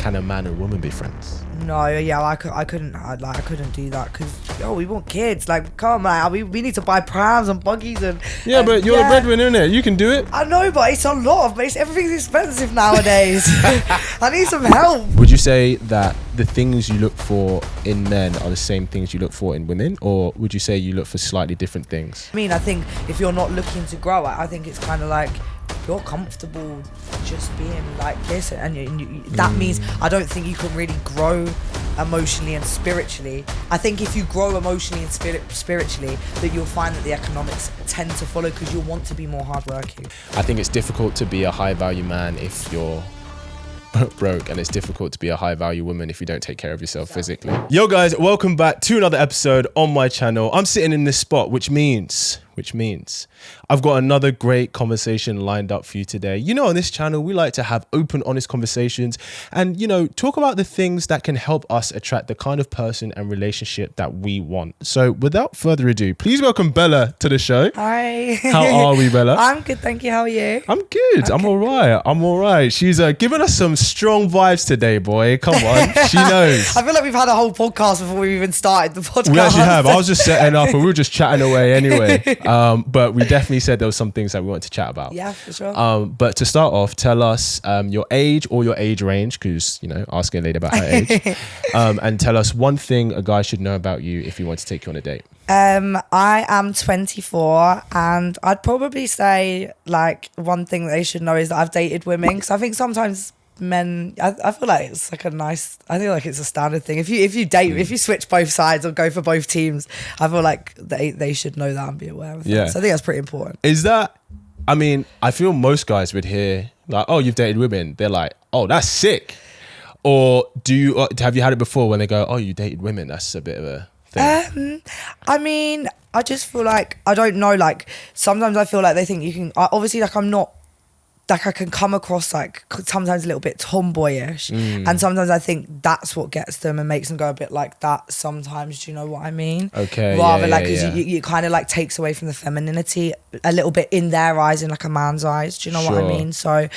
can a man and woman be friends? No, yeah, I couldn't do that because we want kids. Like, come on, we need to buy prams and buggies and. Yeah, but you're a breadwinner, innit? You can do it. I know, but it's a lot of. Everything's expensive nowadays. I need some help. Would you say that the things you look for in men are the same things you look for in women, or would you say you look for slightly different things? I mean, I think if you're not looking to grow, I think it's kind of like you're comfortable just being like this, and that means I don't think you can really grow emotionally and spiritually. I think if you grow emotionally and spiritually, that you'll find that the economics tend to follow because you'll want to be more hardworking. I think it's difficult to be a high value man if you're broke, and it's difficult to be a high value woman if you don't take care of yourself physically. Yo guys, welcome back to another episode on my channel. I'm sitting in this spot, which means I've got another great conversation lined up for you today. You know, on this channel, we like to have open, honest conversations and, talk about the things that can help us attract the kind of person and relationship that we want. So without further ado, please welcome Bella to the show. Hi. How are we, Bella? I'm good, thank you. How are you? I'm good. Okay. I'm all right. She's giving us some strong vibes today, boy. Come on. She knows. I feel like we've had a whole podcast before we even started the podcast. We actually have. I was just setting up and we were just chatting away anyway. But we definitely said there was some things that we wanted to chat about. Yeah, for sure. But to start off, tell us your age or your age range, because, asking a lady about her age. And tell us one thing a guy should know about you if he wants to take you on a date. I am 24 and I'd probably say like one thing that they should know is that I've dated women, because I think sometimes men, I feel like it's like I feel like it's a standard thing. If you switch both sides or go for both teams, I feel like they should know that and be aware of that. So I think that's pretty important. Is that, I feel most guys would hear like, oh, you've dated women. They're like, oh, that's sick. Or have you had it before when they go, oh, you dated women? That's a bit of a thing. I just feel like, I don't know, like sometimes I feel like they think you can, obviously like I'm not, like I can come across like sometimes a little bit tomboyish, and sometimes I think that's what gets them and makes them go a bit like that sometimes. Do you know what I mean? Okay. Rather because you kind of like takes away from the femininity a little bit in their eyes, in like a man's eyes. Do you know what I mean? So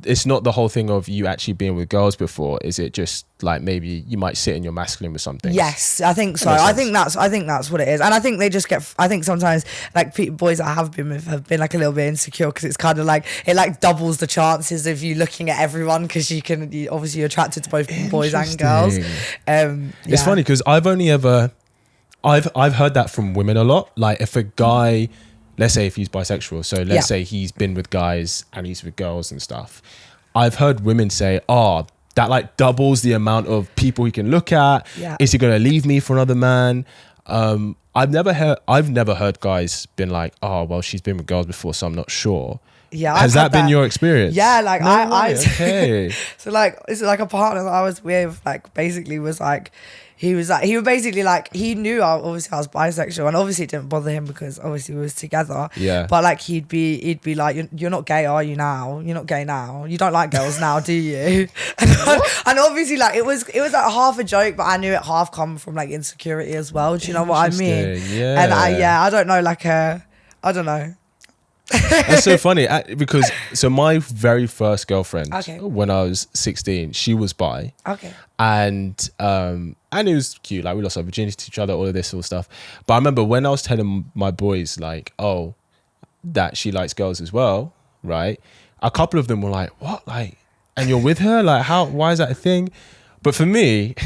it's not the whole thing of you actually being with girls before. Is it just like maybe you might sit in your masculine with something? Yes, I think so. I think that's what it is. And I think they just I think sometimes like boys that I have been with have been like a little bit insecure, because it's kind of like it like doubles the chances of you looking at everyone, because you obviously you're attracted to both boys and girls. It's funny because I've heard that from women a lot. Like if a guy, let's say if he's bisexual, so let's say he's been with guys and he's with girls and stuff. I've heard women say, oh, that like doubles the amount of people he can look at. Yeah. Is he going to leave me for another man? I've never heard guys been like, oh, well, she's been with girls before, so I'm not sure. Yeah. Has that been your experience? Yeah, like okay. So like, it's like a partner that I was with, like basically was like, he was basically like, he knew I was bisexual, and obviously it didn't bother him because obviously we was together. Yeah. But like he'd be like, you're not gay, are you now? You're not gay now. You don't like girls now, do you? And obviously like it was like half a joke, but I knew it half come from like insecurity as well. Do you know what I mean? Yeah. And I don't know, like I don't know. That's so funny because so my very first girlfriend when I was 16, she was bi. Okay. And it was cute, like we lost our virginity to each other, all of this sort of stuff. But I remember when I was telling my boys like, oh, that she likes girls as well, right? A couple of them were like, what? Like, and you're with her? Like, why is that a thing? But for me,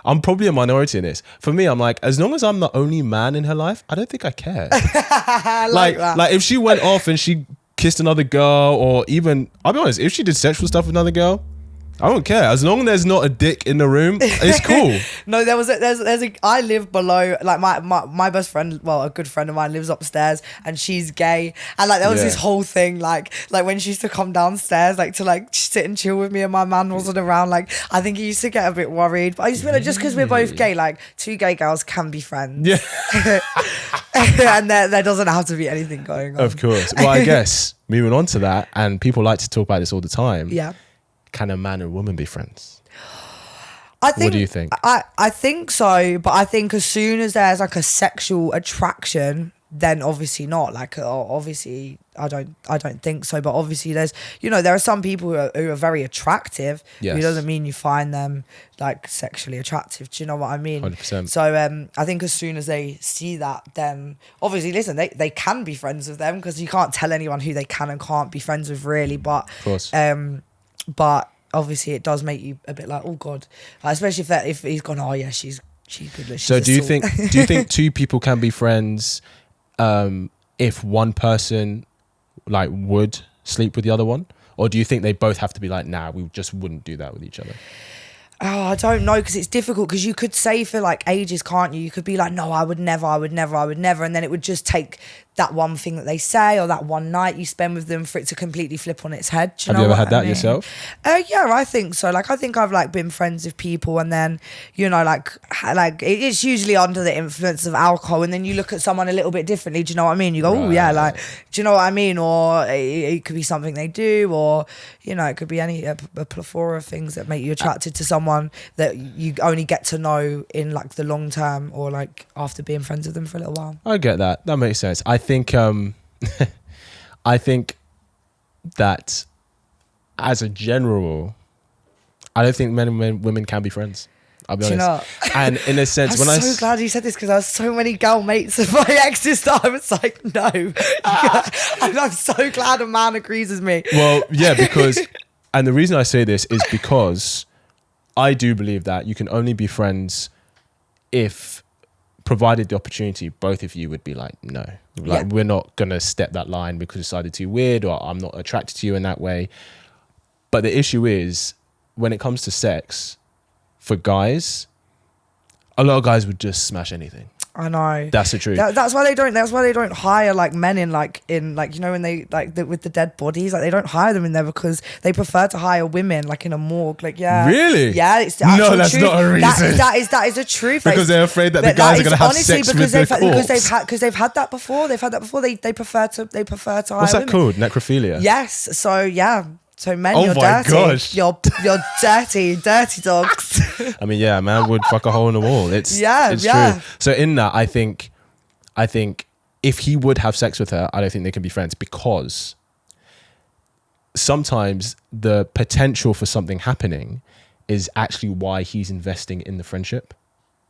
I'm probably a minority in this. For me, I'm like, as long as I'm the only man in her life, I don't think I care. I like that. Like if she went off and she kissed another girl, or even, I'll be honest, if she did sexual stuff with another girl, I don't care. As long as there's not a dick in the room, it's cool. No, I live below, like my best friend, well, a good friend of mine lives upstairs and she's gay. And like there was this whole thing, like when she used to come downstairs, like to like sit and chill with me and my man wasn't around, like I think he used to get a bit worried. But I used to feel like just because we're both gay, like two gay girls can be friends. Yeah. And there doesn't have to be anything going on. Of course. Well, I guess moving on to that, and people like to talk about this all the time. Yeah. Can a man and woman be friends? What do you think? I think so, but I think as soon as there's like a sexual attraction, then obviously not. Like, obviously, I don't think so. But obviously, there's, there are some people who are very attractive. Yes. Who doesn't mean you find them like sexually attractive. Do you know what I mean? 100%. So I think as soon as they see that, then obviously, listen, they can be friends with them, because you can't tell anyone who they can and can't be friends with, really. But of course. But obviously, it does make you a bit like, oh God, especially if he's gone, oh yeah, she's good. So do you think two people can be friends if one person like would sleep with the other one, or do you think they both have to be like, nah, we just wouldn't do that with each other? Oh, I don't know, because it's difficult, because you could say for like ages, can't you? You could be like, no, I would never. And then it would just take that one thing that they say or that one night you spend with them for it to completely flip on its head. Have you ever had that yourself? Yeah, I think so. Like, I think I've like been friends with people, and then, like it's usually under the influence of alcohol, and then you look at someone a little bit differently. Do you know what I mean? You go, oh yeah, like, do you know what I mean? Or it could be something they do, or, it could be a plethora of things that make you attracted to someone that you only get to know in like the long term, or like after being friends with them for a little while. I get that. That makes sense. I think I think that as a general, I don't think men and women can be friends. I'll be honest. And in a sense, I'm so glad you said this, because I have so many girl mates of my exes that I was like, no. And I'm so glad a man agrees with me. Well, yeah, because, and the reason I say this is because I do believe that you can only be friends if, provided the opportunity, both of you would be like, no, like we're not going to step that line because it's either too weird or I'm not attracted to you in that way. But the issue is, when it comes to sex, for guys, a lot of guys would just smash anything. I know. That's the truth. That's why they don't hire like men in when they with the dead bodies, like they don't hire them in there, because they prefer to hire women like in a morgue. Like, yeah. Really? Yeah, it's the actual that's truth. not a reason. That is the truth. Because they're afraid that the guys are going to have sex with their corpse. Because they've had that before. They prefer to hire What's that women. called? Necrophilia? Yes. So yeah. So men, oh you're my dirty. Gosh. You're dirty dogs. I mean, yeah, a man would fuck a hole in the wall. It's true. So in that, I think if he would have sex with her, I don't think they can be friends, because sometimes the potential for something happening is actually why he's investing in the friendship.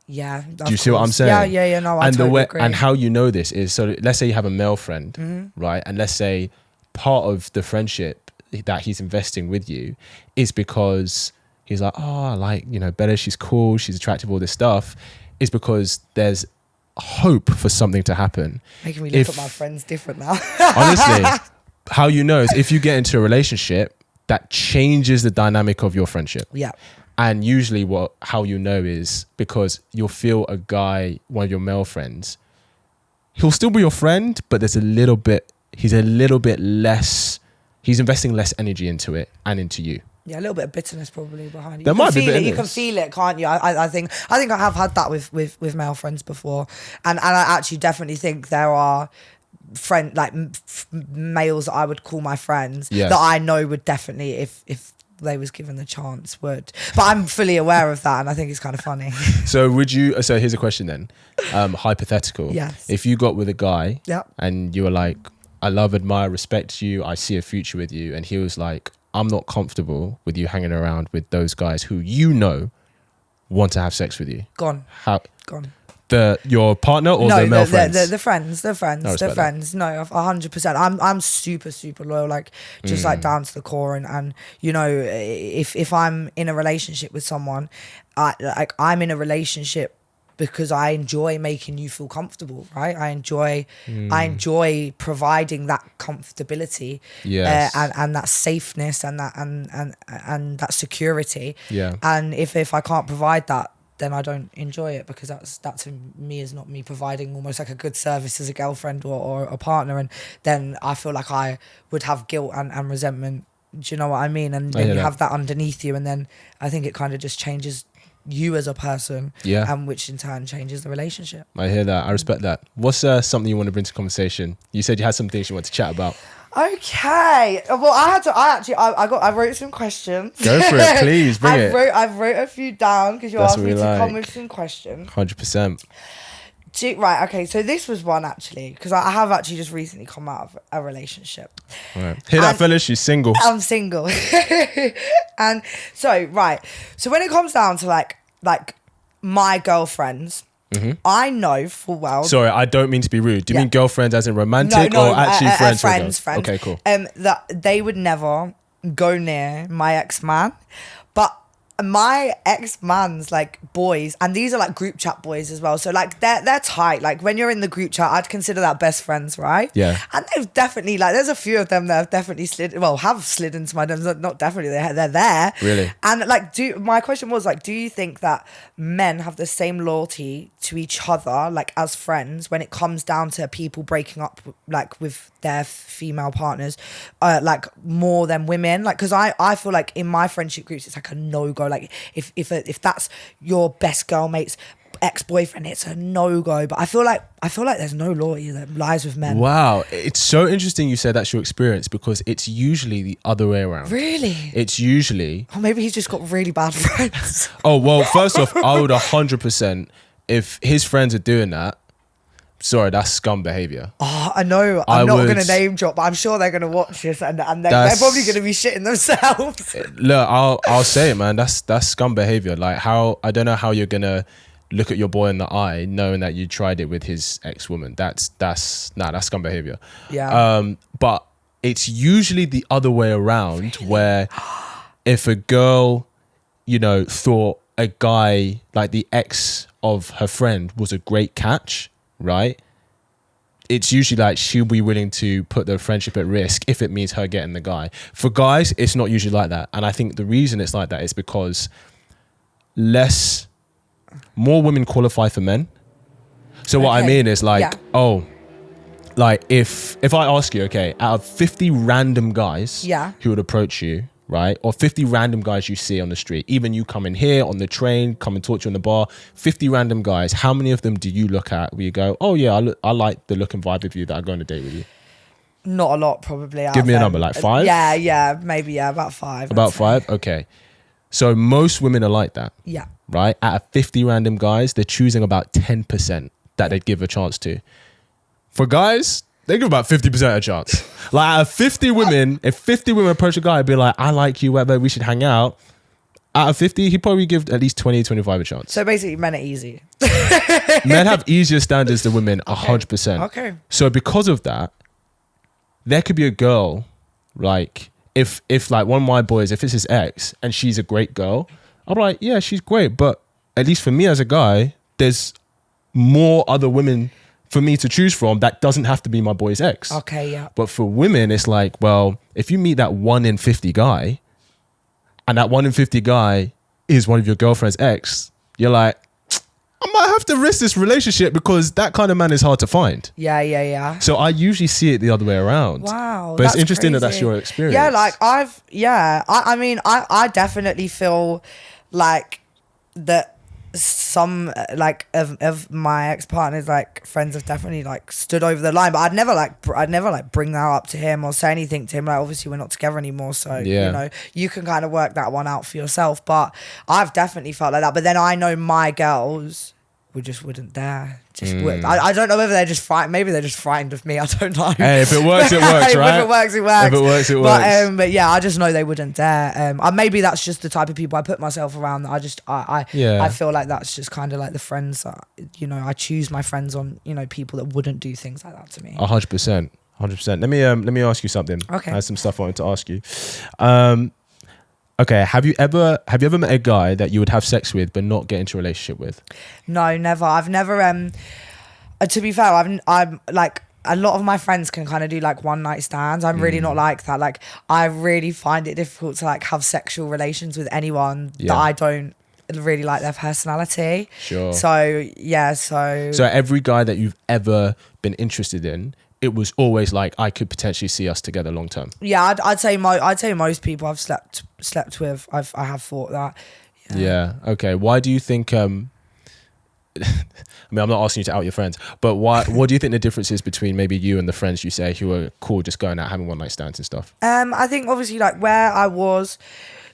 Yeah. Do you see what I'm saying? Yeah. No, I totally agree. And how you know this is, so let's say you have a male friend, right? And let's say part of the friendship that he's investing with you is because he's like, oh, like, Bella, she's cool, she's attractive, all this stuff, is because there's hope for something to happen. Making me look at my friends different now. Honestly, how you know is if you get into a relationship that changes the dynamic of your friendship. Yeah. And usually how you know is because you'll feel a guy, one of your male friends, he'll still be your friend, but he's a little bit less, he's investing less energy into it and into you. Yeah, a little bit of bitterness probably behind it. There might be bitterness. You can feel it, can't you? I think I have had that with male friends before, and I actually definitely think there are males that I would call my friends that I know would definitely, if they was given the chance, would. But I'm fully aware of that, and I think it's kind of funny. So here's a question then, hypothetical. Yes. If you got with a guy, and you were like, I love, admire, respect you, I see a future with you, and he was like, I'm not comfortable with you hanging around with those guys who want to have sex with you. Gone. Your partner or the male friends? The friends. No, 100%. I'm super, super loyal, like just like down to the core. And if I'm in a relationship with someone, I'm in a relationship because I enjoy making you feel comfortable, right? I enjoy providing that comfortability, and that safeness and that security. Yeah. And if I can't provide that, then I don't enjoy it, because that to me is not me providing almost like a good service as a girlfriend or a partner, and then I feel like I would have guilt and resentment. Do you know what I mean? And then you have that underneath you, and then I think it kind of just changes you as a person, and which in turn changes the relationship. I hear that. I respect that. What's something you want to bring to conversation? You said you had some things you want to chat about. Okay. Well, I wrote some questions. Go for it, please. Bring it. I wrote a few down because you asked me to come with some questions. 100%. Right, okay, so this was one actually, because I have actually just recently come out of a relationship. Right. Hear that, fellas? She's single. I'm single. And so, right, so when it comes down to like my girlfriends, I know full well. Sorry, I don't mean to be rude. Do you mean girlfriends as in romantic or actually friends? Friends. Okay, cool. That they would never go near my ex-man, but my ex-man's like boys, and these are like group chat boys as well, so like they're tight. Like when you're in the group chat, I'd consider that best friends, right? Yeah. And they've definitely, like, there's a few of them that have definitely have slid into my DMs. Not definitely, they're there. Really? And like, my question was like, do you think that men have the same loyalty to each other, like as friends, when it comes down to people breaking up like with their female partners, like more than women? Like, because I feel like in my friendship groups, it's like a no-go. Like if that's your best girl mate's ex-boyfriend, it's a no-go. But I feel like there's no loyalty that lies with men. Wow, it's so interesting you said that's your experience, because it's usually the other way around. Really? It's usually... Or maybe he's just got really bad friends. Oh, well, first off, I would 100%, if his friends are doing that, sorry, that's scum behaviour. Oh, I know. I'm not going to name drop, but I'm sure they're going to watch this and they're probably going to be shitting themselves. Look, I'll say it, man. That's scum behaviour. Like, I don't know how you're going to look at your boy in the eye knowing that you tried it with his ex-woman. That's scum behaviour. Yeah. But it's usually the other way around, where if a girl, thought a guy, like the ex of her friend, was a great catch, right? It's usually like she'll be willing to put the friendship at risk if it means her getting the guy. For guys, it's not usually like that. And I think the reason it's like that is because more women qualify for men. So what I mean is like, like if I ask you, okay, out of 50 random guys who would approach you, right? Or 50 random guys you see on the street, even you come in here on the train, come and talk to you in the bar, 50 random guys, how many of them do you look at where you go, oh yeah, I like the look and vibe of you that I go on a date with you? Not a lot, probably. Give me a number, like 5? Yeah, maybe, about 5. About 5? Okay. So most women are like that. Yeah. Right? Out of 50 random guys, they're choosing about 10% that they'd give a chance to. For guys, they give about 50% a chance. Like out of 50 women, if 50 women approach a guy and be like, I like you, whatever, we should hang out. Out of 50, he'd probably give at least 20, 25 a chance. So basically, men are easy. Men have easier standards than women, 100%. Okay. So because of that, there could be a girl, like, if like one of my boys, if it's his ex and she's a great girl, I'm like, yeah, she's great. But at least for me as a guy, there's more other women for me to choose from that doesn't have to be my boy's ex. Okay, yeah. But for women, it's like, well, if you meet that 1 in 50 guy and that 1 in 50 guy is one of your girlfriend's ex, you're like, I might have to risk this relationship because that kind of man is hard to find. Yeah. So I usually see it the other way around. Wow. But it's interesting that that's your experience. Yeah, like I mean, I definitely feel like that some like of my ex-partners, like friends, have definitely like stood over the line, but I'd never bring that up to him or say anything to him. Like, obviously we're not together anymore, so you can kind of work that one out for yourself. But I've definitely felt like that. But then I know my girls wouldn't dare. I don't know whether they're just frightened. Maybe they're just frightened of me. I don't know. Hey, if it works, it works, right? If it works, it works. If it works, it works. But yeah, I just know they wouldn't dare. Maybe that's just the type of people I put myself around. That I feel like that's just kind of like the friends that, I choose my friends on, people that wouldn't do things like that to me. 100%. Let me ask you something. Okay. I had some stuff I wanted to ask you. Okay, have you ever met a guy that you would have sex with but not get into a relationship with? No, never. I've never. To be fair, I'm like, a lot of my friends can kind of do like one night stands. I'm really not like that. Like, I really find it difficult to like have sexual relations with anyone that I don't really like their personality. Sure. So yeah. So every guy that you've ever been interested in, it was always like, I could potentially see us together long term. Yeah, I'd say most people I've slept with, I have thought that. Yeah. Okay. Why do you think? I mean, I'm not asking you to out your friends, but what do you think the difference is between maybe you and the friends you say who are cool, just going out having one night stands and stuff? I think obviously like where I was,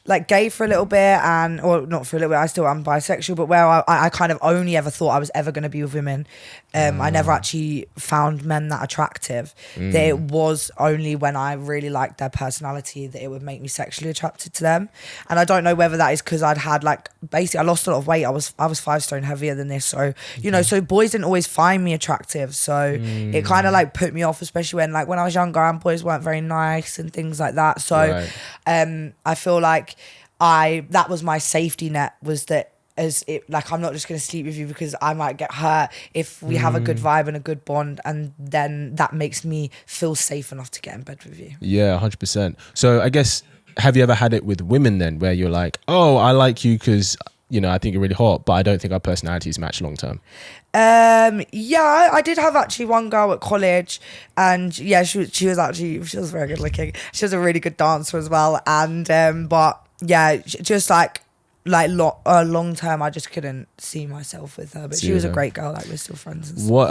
like gay for a little bit, or not for a little bit, I still am bisexual, but where I kind of only ever thought I was ever going to be with women. I never actually found men that attractive. That it was only when I really liked their personality that it would make me sexually attracted to them. And I don't know whether that is because I'd had like, basically I lost a lot of weight. I was 5 stone heavier than this. So, you know, so boys didn't always find me attractive. So it kind of like put me off, especially when I was younger and boys weren't very nice and things like that. So I feel like that was my safety net, was that as it, like, I'm not just going to sleep with you because I might get hurt. If we have a good vibe and a good bond, and then that makes me feel safe enough to get in bed with you. Yeah, 100%. So I guess, have you ever had it with women then, where you're like, oh, I like you because, you know, I think you're really hot, but I don't think our personalities match long term? Yeah, I did have actually one girl at college, and yeah, she was very good looking. She was a really good dancer as well, and but yeah, just like long term, I just couldn't see myself with her. But she was a great girl. Like, we're still friends. And what?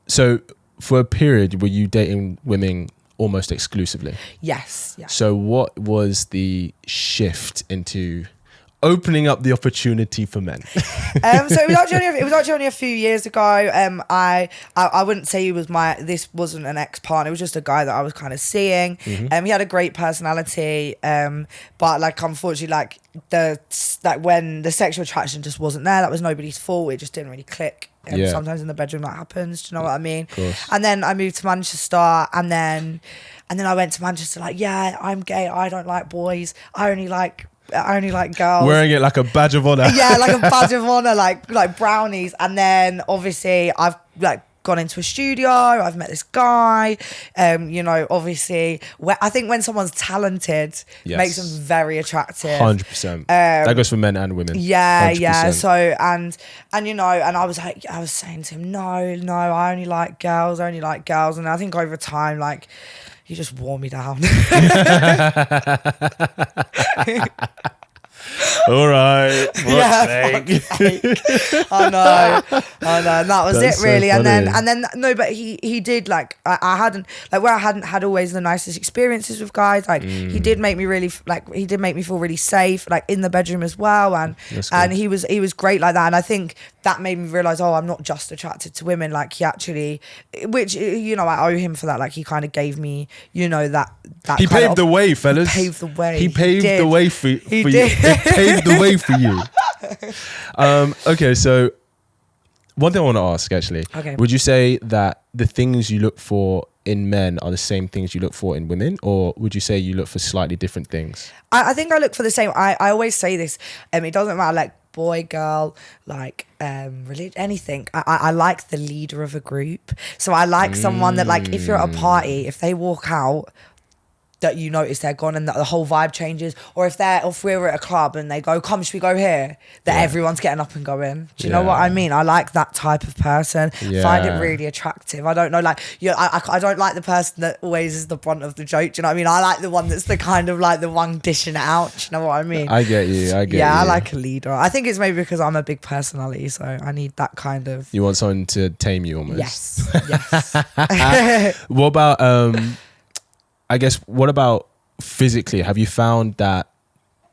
So for a period, were you dating women almost exclusively? Yes. Yeah. So what was the shift into opening up the opportunity for men? So it was actually only a few years ago. I wouldn't say this wasn't an ex-partner. It was just a guy that I was kind of seeing. He had a great personality, but like, unfortunately, like when the sexual attraction just wasn't there, that was nobody's fault. It just didn't really click. Sometimes in the bedroom that happens. Do you know what I mean? And then I moved to Manchester, and then I went to Manchester like, yeah, I'm gay. I don't like boys. I only like girls. Wearing it like a badge of honor. Yeah, like a badge of honor, like brownies. And then obviously I've like gone into a studio. I've met this guy. You know, obviously, I think when someone's talented, makes them very attractive. 100%. That goes for men and women. Yeah, 100%. yeah. So and you know, and I was saying to him, no, I only like girls. And I think over time, like, you just wore me down. All right. I know. And that was it, really. So and then no, but he did, like, I hadn't had always the nicest experiences with guys. Like, he did make me feel really safe, like, in the bedroom as well. And he was great like that. And I think that made me realize, I'm not just attracted to women. Like, he actually, which, you know, I owe him for that. Like, he kind of gave me, you know, that he paved the way, fellas. He paved the way. He paved the way for you. He paved the way for you. Okay, so one thing I want to ask, actually. Okay. Would you say that the things you look for in men are the same things you look for in women, or would you say you look for slightly different things? I think I look for the same. I always say this. It doesn't matter, like, boy, girl, like, religion, anything. I like the leader of a group. So I like someone that, like, if you're at a party, if they walk out, that you notice they're gone and that the whole vibe changes. Or if we're at a club and they go, come, should we go here? That everyone's getting up and going. Do you know what I mean? I like that type of person. Find it really attractive. I don't know, like, I don't like the person that always is the brunt of the joke. Do you know what I mean? I like the one that's the kind of like the one dishing it out. Do you know what I mean? I get you. Yeah, I like a leader. I think it's maybe because I'm a big personality, so I need that kind of... You want someone to tame you almost. Yes. What about... I guess, what about physically? Have you found that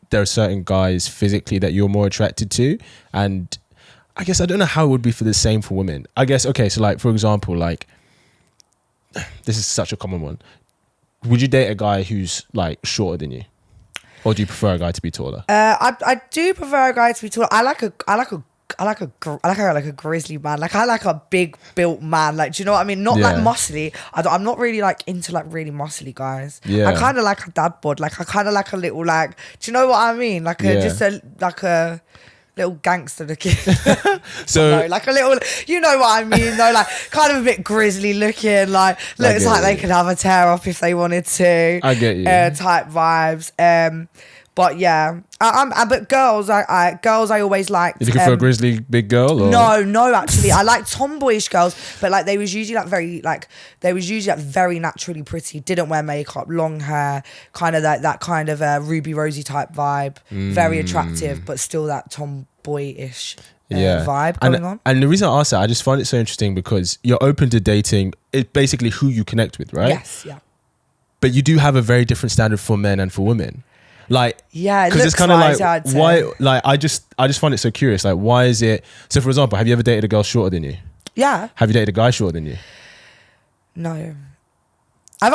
there are certain guys physically that you're more attracted to? And I guess I don't know how it would be for the same for women. I guess, okay, so like, for example, like, this is such a common one. Would you date a guy who's like shorter than you? Or do you prefer a guy to be taller? I do prefer a guy to be taller. I like a grizzly man. Like, I like a big built man. Like, do you know what I mean? Not like muscly. I'm not really like into like really muscly guys. Yeah. I kind of like a dad bod. Like, I kind of like a little, like, do you know what I mean? Like a little gangster looking. So no, like a little, you know what I mean? Though, like, kind of a bit grizzly looking. Like, looks like they could have a tear up if they wanted to. I get you. Type vibes. But yeah, but girls, I always liked. You looking for a grizzly big girl? Or? No, actually, I like tomboyish girls, but like they was usually very naturally pretty. Didn't wear makeup, long hair, kind of that kind of Ruby Rosie type vibe. Very attractive, but still that tomboyish vibe going on. And the reason I asked that, I just find it so interesting because you're open to dating. It's basically who you connect with, right? Yes, yeah. But you do have a very different standard for men and for women. Like, yeah, because it's kind of like, why, like, I just find it so curious. Like, why is it, so for example, have you ever dated a girl shorter than you? Yeah. Have you dated a guy shorter than you? No. I've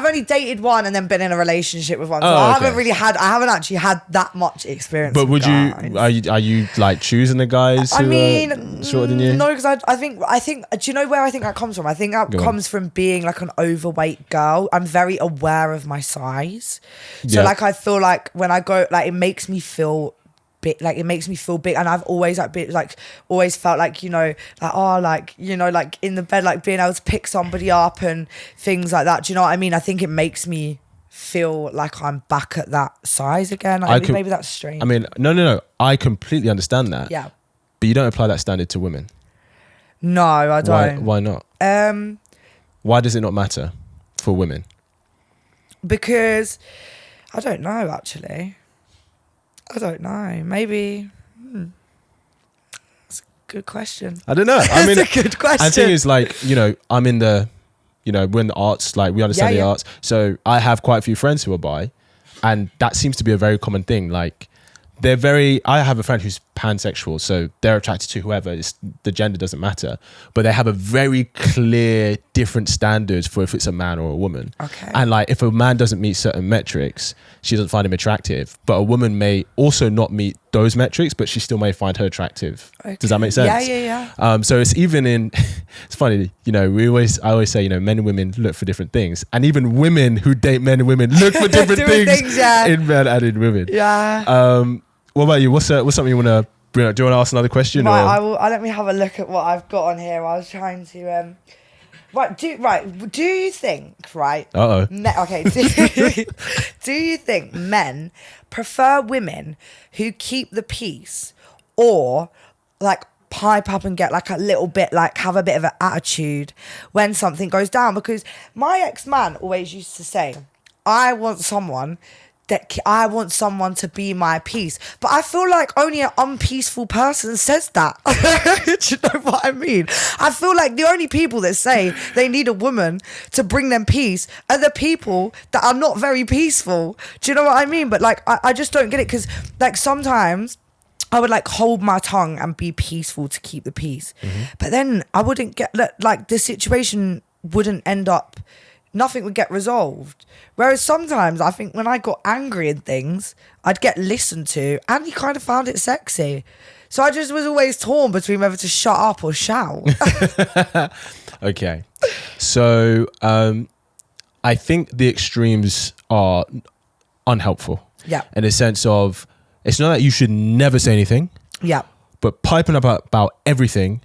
only dated one and then been in a relationship with one. So I haven't actually had that much experience. But would guys. Are you like choosing the guys who are shorter than you? No, because I think, do you know where I think that comes from? I think that comes from being like an overweight girl. I'm very aware of my size. So like, I feel like when I go, like, it makes me feel big, like it makes me feel big, and I've always always felt like, you know, like, oh, like, you know, like in the bed, like being able to pick somebody up and things like that. Do you know what I mean? I think it makes me feel like I'm back at that size again. Like, maybe that's strange. I mean, no, I completely understand that. Yeah, but you don't apply that standard to women. No, I don't. Why not? Why does it not matter for women? Because I don't know, actually. I don't know. Maybe. That's a good question. I don't know. I mean, it's a good question. I think it's like, you know, I'm in the, you know, we're in the arts, like we understand the arts. So I have quite a few friends who are bi, and that seems to be a very common thing. Like, I have a friend who's pansexual, so they're attracted to whoever, the gender doesn't matter, but they have a very clear different standards for if it's a man or a woman. Okay. And like, if a man doesn't meet certain metrics, she doesn't find him attractive, but a woman may also not meet those metrics, but she still may find her attractive. Okay. Does that make sense? Yeah. So it's even in, it's funny, you know, I always say, you know, men and women look for different things, and even women who date men and women look for different things in men and in women. Yeah. What about you? What's something you want to bring up? Do you want to ask another question? Right, let me have a look at what I've got on here. I was trying to do you think, right? Okay. Do you think men prefer women who keep the peace, or like pipe up and get like a little bit, like have a bit of an attitude when something goes down? Because my ex-man always used to say, I want someone to be my peace. But I feel like only an unpeaceful person says that. Do you know what I mean? I feel like the only people that say they need a woman to bring them peace are the people that are not very peaceful. Do you know what I mean? But like, I just don't get it, because like sometimes I would like hold my tongue and be peaceful to keep the peace. Mm-hmm. But then I wouldn't get, like, the situation wouldn't end up, nothing would get resolved. Whereas sometimes I think when I got angry and things, I'd get listened to, and he kind of found it sexy. So I just was always torn between whether to shut up or shout. Okay. So I think the extremes are unhelpful. Yeah. In the sense of, it's not that you should never say anything. Yeah. But piping up about everything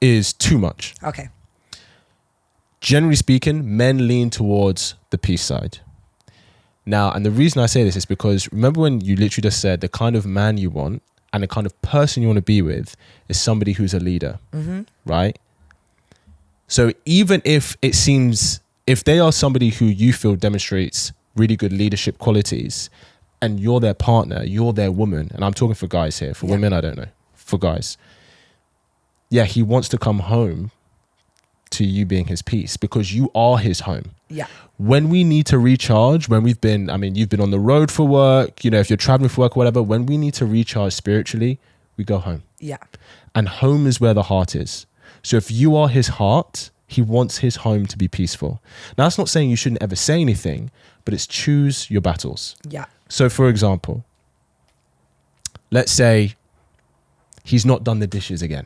is too much. Okay. Generally speaking, men lean towards the peace side. Now, and the reason I say this is because remember when you literally just said the kind of man you want and the kind of person you want to be with is somebody who's a leader, right? So even if it seems, if they are somebody who you feel demonstrates really good leadership qualities and you're their partner, you're their woman, and I'm talking for guys here, for women, I don't know, for guys. Yeah, he wants to come home to you being his peace because you are his home. Yeah. When we need to recharge, when we've been, I mean, you've been on the road for work, you know, if you're traveling for work or whatever, when we need to recharge spiritually, we go home. Yeah. And home is where the heart is. So if you are his heart, he wants his home to be peaceful. Now, that's not saying you shouldn't ever say anything, but it's choose your battles. Yeah. So for example, let's say he's not done the dishes again.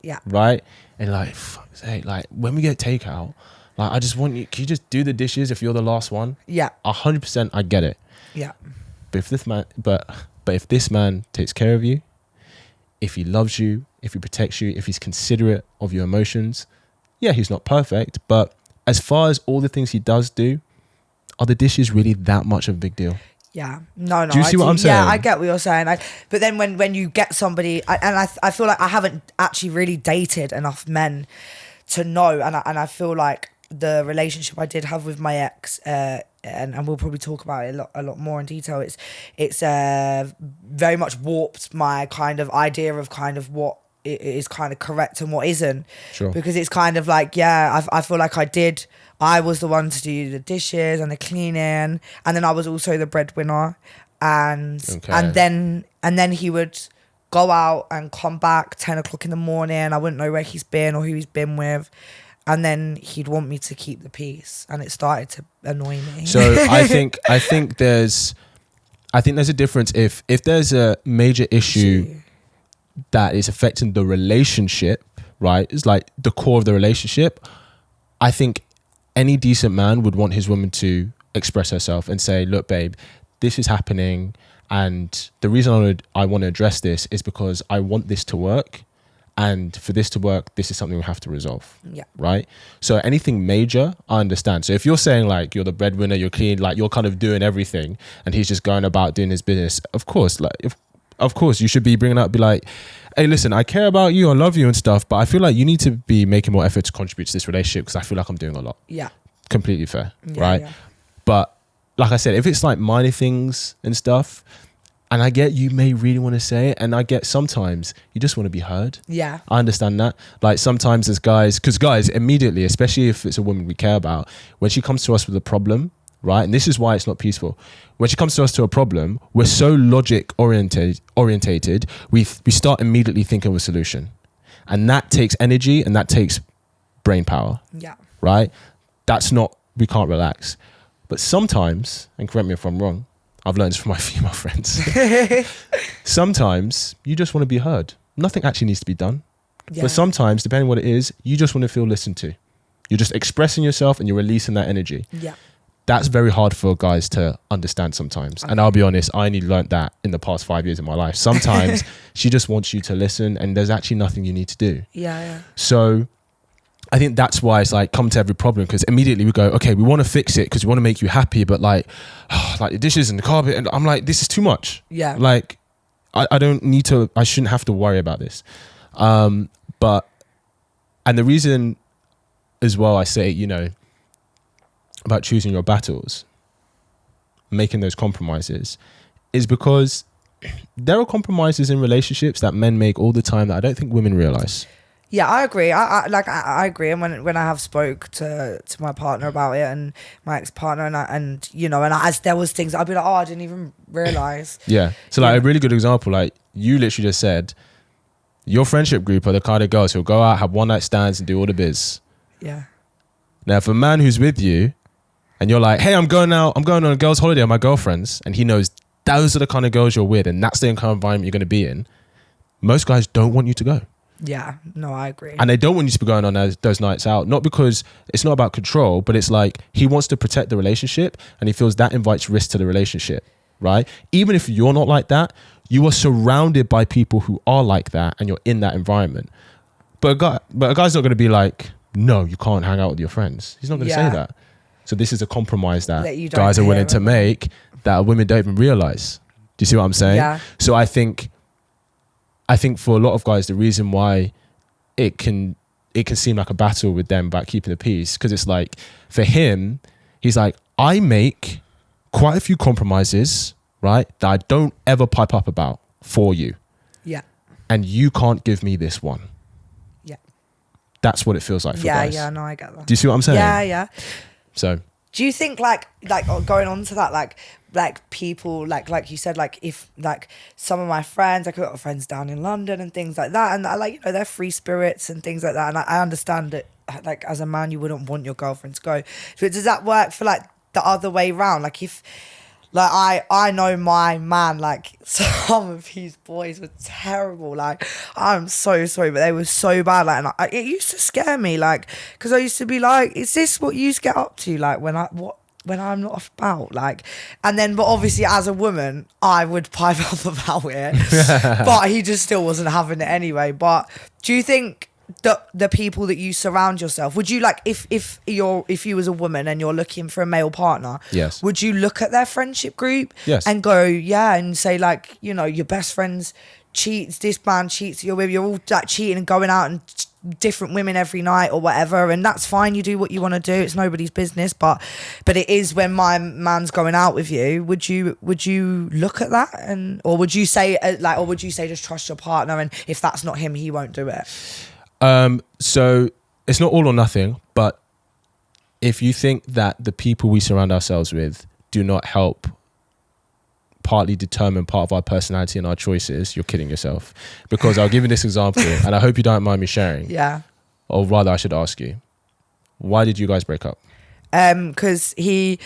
Yeah. Right? And like, fuck's sake, like when we get takeout, like I just want you, can you just do the dishes if you're the last one? Yeah. 100% I get it. Yeah. But if this man takes care of you, if he loves you, if he protects you, if he's considerate of your emotions, yeah, he's not perfect, but as far as all the things he does do, are the dishes really that much of a big deal? Yeah. No. Do you see what I'm saying? Yeah, I get what you're saying. But then when you get somebody, I feel like I haven't actually really dated enough men to know, and I feel like the relationship I did have with my ex, and we'll probably talk about it a lot more in detail. It's very much warped my kind of idea of kind of what is kind of correct and what isn't. Sure. Because it's kind of like, yeah, I feel like I was the one to do the dishes and the cleaning, and then I was also the breadwinner, and then he would go out and come back 10 o'clock in the morning. I wouldn't know where he's been or who he's been with. And then he'd want me to keep the peace, and it started to annoy me. So I think there's a difference if there's a major issue that is affecting the relationship, right? It's like the core of the relationship. I think any decent man would want his woman to express herself and say, look, babe, this is happening, and the reason I want to address this is because I want this to work. And for this to work, this is something we have to resolve. Yeah. Right? So anything major, I understand. So if you're saying like you're the breadwinner, you're clean, like you're kind of doing everything, and he's just going about doing his business, of course, you should be bringing up, be like, hey, listen, I care about you, I love you and stuff, but I feel like you need to be making more effort to contribute to this relationship because I feel like I'm doing a lot. Yeah. Completely fair, right? Yeah. But like I said, if it's like minor things and stuff, and I get you may really want to say it, and I get sometimes you just want to be heard. Yeah. I understand that. Like sometimes as guys, because guys immediately, especially if it's a woman we care about, when she comes to us with a problem, right? And this is why it's not peaceful. When she comes to us to a problem, we're so logic orientated, we start immediately thinking of a solution. And that takes energy and that takes brain power. Yeah. Right? We can't relax. But sometimes, and correct me if I'm wrong, I've learned this from my female friends. Sometimes you just want to be heard. Nothing actually needs to be done. Yeah. But sometimes, depending on what it is, you just want to feel listened to. You're just expressing yourself and you're releasing that energy. Yeah. That's very hard for guys to understand sometimes. Okay. And I'll be honest, I only learned that in the past 5 years of my life. Sometimes she just wants you to listen and there's actually nothing you need to do. Yeah. So I think that's why it's like come to every problem, because immediately we go, okay, we want to fix it because we want to make you happy, but like the dishes and the carpet, and I'm like, this is too much. Yeah. Like I shouldn't have to worry about this. And the reason as well I say, about choosing your battles, making those compromises, is because there are compromises in relationships that men make all the time that I don't think women realize. Yeah, I agree. I agree. And when I have spoke to my partner about it, and my ex-partner, and as there was things I'd be like, oh, I didn't even realize. Yeah. So like a really good example, like you literally just said, your friendship group are the kind of girls who'll go out, have one night stands and do all the biz. Yeah. Now, if a man who's with you and you're like, hey, I'm going on a girl's holiday with my girlfriends, and he knows those are the kind of girls you're with and that's the kind of environment you're going to be in, most guys don't want you to go. Yeah, no, I agree. And they don't want you to be going on those nights out, not because it's not about control, but it's like he wants to protect the relationship and he feels that invites risk to the relationship, right? Even if you're not like that, you are surrounded by people who are like that and you're in that environment. But a guy's not going to be like, no, you can't hang out with your friends. He's not going to say that. So this is a compromise that guys are willing to make that women don't even realize. Do you see what I'm saying? Yeah. So I think for a lot of guys, the reason why it can seem like a battle with them about keeping the peace, because it's like, for him, he's like, I make quite a few compromises, right, that I don't ever pipe up about for you. Yeah. And you can't give me this one. Yeah. That's what it feels like for guys. Yeah, no, I get that. Do you see what I'm saying? Yeah. So do you think like going on to that, like people, like you said, like if like some of my friends, like I've got friends down in London and things like that, and like, they're free spirits and things like that, and I understand that like as a man you wouldn't want your girlfriend to go, but does that work for like the other way around? Like if like I know my man, like some of his boys were terrible, like I'm so sorry, but they were so bad, like, and it used to scare me, like, because I used to be like, is this what you get up to, like when I'm not about, like, and then, but obviously as a woman I would pipe up about it, but he just still wasn't having it anyway. But do you think the people that you surround yourself, would you like, if you was a woman and you're looking for a male partner, yes, would you look at their friendship group, yes, and go, yeah, and say like, your best friends cheats, this man cheats, you're all like cheating and going out and different women every night or whatever, and that's fine. You do what you want to do. It's nobody's business. But it is when my man's going out with you. Would you look at that or would you say just trust your partner, and if that's not him, he won't do it? So it's not all or nothing, but if you think that the people we surround ourselves with do not help partly determine part of our personality and our choices, you're kidding yourself. Because I'll give you this example, and I hope you don't mind me sharing. Yeah. Or rather, I should ask you, why did you guys break up? Because we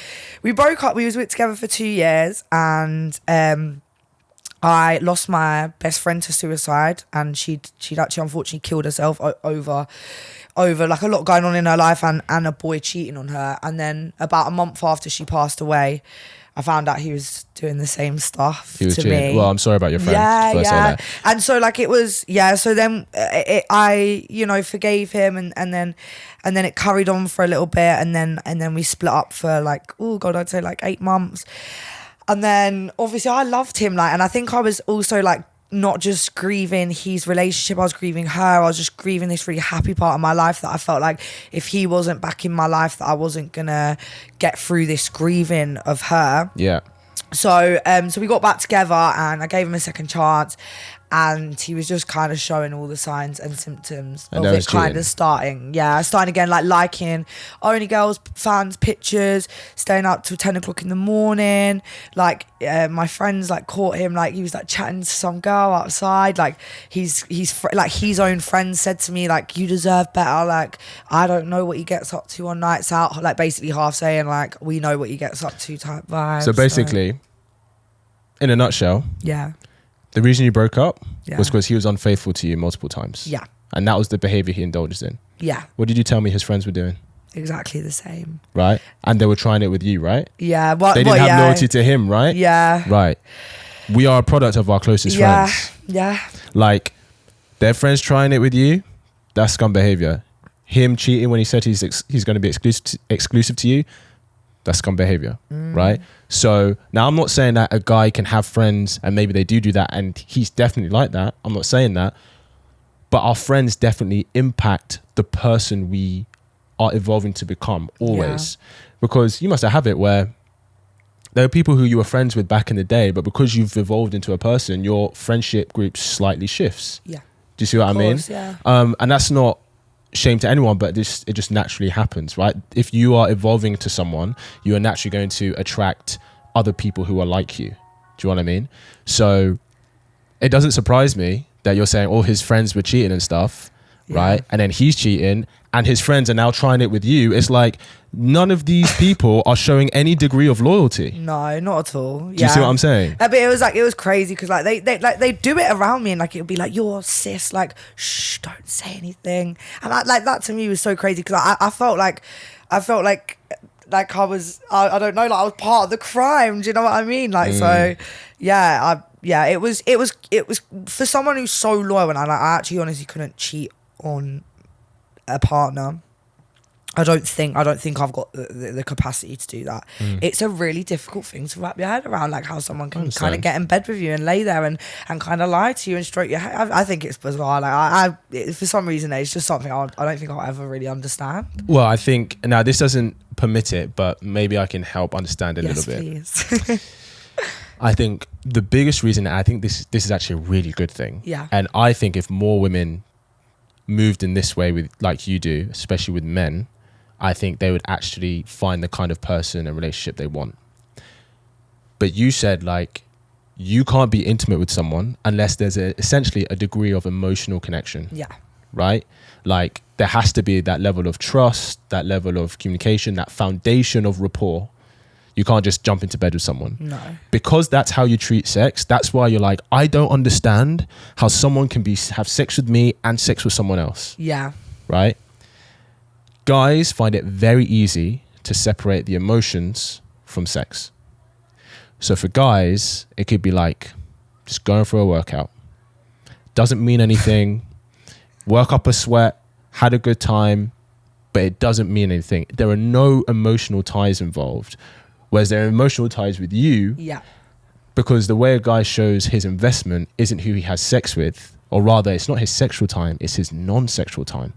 broke up. We was together for 2 years, and I lost my best friend to suicide, and she'd actually unfortunately killed herself over like a lot going on in her life, and a boy cheating on her. And then about a month after she passed away, I found out he was doing the same stuff to me. Well, I'm sorry about your friend. Yeah. And so like it was, so then I forgave him, and then it carried on for a little bit, and then we split up for like, oh God, I'd say like 8 months. And then obviously I loved him, like, and I think I was also like not just grieving his relationship, I was grieving her. I was just grieving this really happy part of my life that I felt like if he wasn't back in my life, that I wasn't gonna get through this grieving of her. Yeah. So we got back together, and I gave him a second chance, and he was just kind of showing all the signs and symptoms of it kind of starting again, like liking only girls, fans, pictures, staying up till 10 o'clock in the morning. Like my friends like caught him, like he was like chatting to some girl outside. Like like his own friends said to me, like, you deserve better. Like, I don't know what he gets up to on nights out. Like basically half saying like, we know what he gets up to type vibes. So basically, in a nutshell, the reason you broke up was because he was unfaithful to you multiple times. Yeah. And that was the behavior he indulged in. Yeah. What did you tell me his friends were doing? Exactly the same. Right? And they were trying it with you, right? Yeah. They didn't have loyalty to him, right? Yeah. Right. We are a product of our closest friends. Yeah. Like, their friends trying it with you, that's scum behavior. Him cheating when he said he's going to be exclusive to you, that's scum behavior, right? So now I'm not saying that a guy can have friends and maybe they do that and he's definitely like that. I'm not saying that. But our friends definitely impact the person we are evolving to become always. Yeah. Because you must have it where there are people who you were friends with back in the day, but because you've evolved into a person, your friendship group slightly shifts. Yeah. Do you see what I mean? Yeah. And that's not shame to anyone, but it just naturally happens, right? If you are evolving to someone, you are naturally going to attract other people who are like you. Do you know what I mean? So it doesn't surprise me that you're saying all his friends were cheating and stuff, right? And then he's cheating and his friends are now trying it with you. It's like none of these people are showing any degree of loyalty. No, not at all. Do you see what I'm saying? But it was crazy because like they do it around me, and like it would be like, you're cis, like shh, don't say anything, and like that to me was so crazy because I felt like I was I don't know, like I was part of the crime. Do you know what I mean? Like so, it was for someone who's so loyal, and I actually honestly couldn't cheat on a partner. I don't think I've got the capacity to do that. It's a really difficult thing to wrap your head around, like how someone can kind of get in bed with you and lay there and kind of lie to you and stroke your head. I think it's bizarre. Like for some reason, it's just something I don't think I'll ever really understand. Well, I think now this doesn't permit it, but maybe I can help understand a little bit. Please. I think the biggest reason, I think this is actually a really good thing. Yeah. And I think if more women moved in this way with like you do, especially with men, I think they would actually find the kind of person and relationship they want. But you said like you can't be intimate with someone unless there's essentially a degree of emotional connection. Yeah. Right? Like there has to be that level of trust, that level of communication, that foundation of rapport. You can't just jump into bed with someone. No. Because that's how you treat sex. That's why you're like, I don't understand how someone can have sex with me and sex with someone else. Yeah. Right? Guys find it very easy to separate the emotions from sex. So for guys, it could be like just going for a workout. Doesn't mean anything. Work up a sweat, had a good time, but it doesn't mean anything. There are no emotional ties involved. Whereas there are emotional ties with you. Yeah. Because the way a guy shows his investment isn't who he has sex with Or rather, it's not his sexual time, it's his non-sexual time.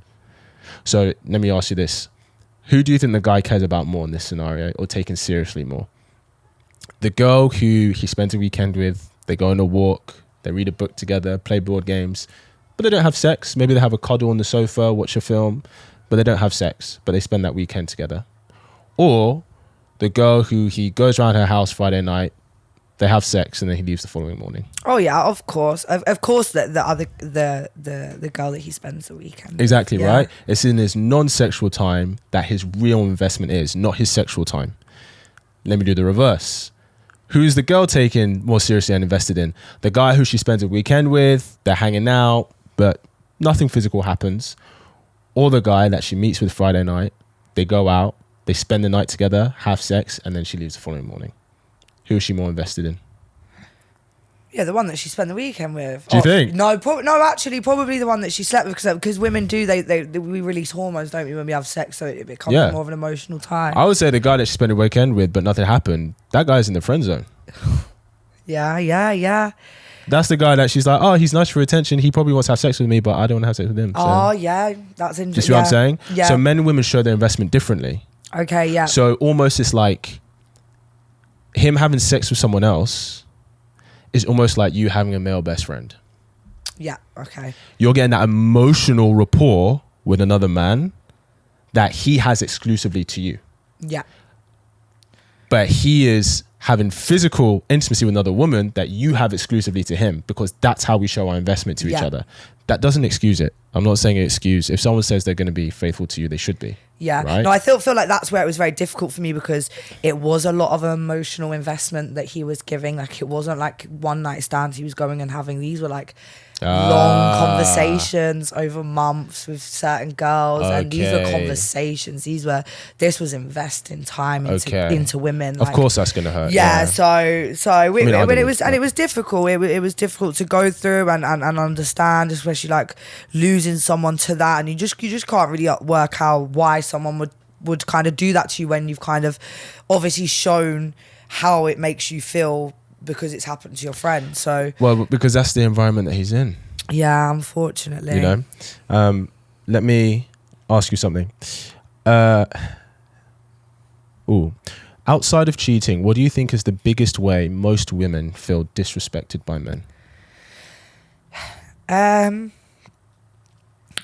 So let me ask you this. Who do you think the guy cares about more in this scenario, or taken seriously more? The girl who he spends a weekend with, they go on a walk, they read a book together, play board games, but they don't have sex. Maybe they have a cuddle on the sofa, watch a film, but they don't have sex, but they spend that weekend together. Or the girl who he goes around her house Friday night, they have sex, and then he leaves the following morning. Oh yeah, of course, of course. The girl that he spends the weekend. Exactly, yeah. Right. It's in his non-sexual time that his real investment is, not his sexual time. Let me do the reverse. Who's the girl taking more seriously and invested in? The guy who she spends a weekend with, they're hanging out, but nothing physical happens. Or the guy that she meets with Friday night, they go out, they spend the night together, have sex, and then she leaves the following morning. Who is she more invested in? Yeah, the one that she spent the weekend with. Do you think? No, actually, probably the one that she slept with, because women do, we release hormones, don't we, when we have sex, so it becomes more of an emotional time. I would say the guy that she spent the weekend with, but nothing happened, that guy's in the friend zone. Yeah. That's the guy that she's like, oh, he's nice for attention, he probably wants to have sex with me, but I don't want to have sex with him. So. Oh, yeah, that's interesting. Do you see what I'm saying? Yeah. So men and women show their investment differently. Okay, yeah. So almost it's like him having sex with someone else is almost like you having a male best friend. Yeah, okay. You're getting that emotional rapport with another man that he has exclusively to you. Yeah. But he is having physical intimacy with another woman that you have exclusively to him, because that's how we show our investment to each other. That doesn't excuse it. I'm not saying it excuse. If someone says they're going to be faithful to you, they should be. Yeah. Right? No, I feel like that's where it was very difficult for me, because it was a lot of emotional investment that he was giving. Like, it wasn't like one night stands he was going and having. These were like long conversations over months with certain girls. Okay. And these were conversations. This was investing time into women. Of course that's going to hurt. Yeah. It was difficult. It was difficult to go through and understand, especially like losing someone to that. And you just can't really work out why someone would kind of do that to you when you've kind of obviously shown how it makes you feel, because it's happened to your friend. So because that's the environment that he's in. Yeah, unfortunately. You know, let me ask you something. Outside of cheating, what do you think is the biggest way most women feel disrespected by men?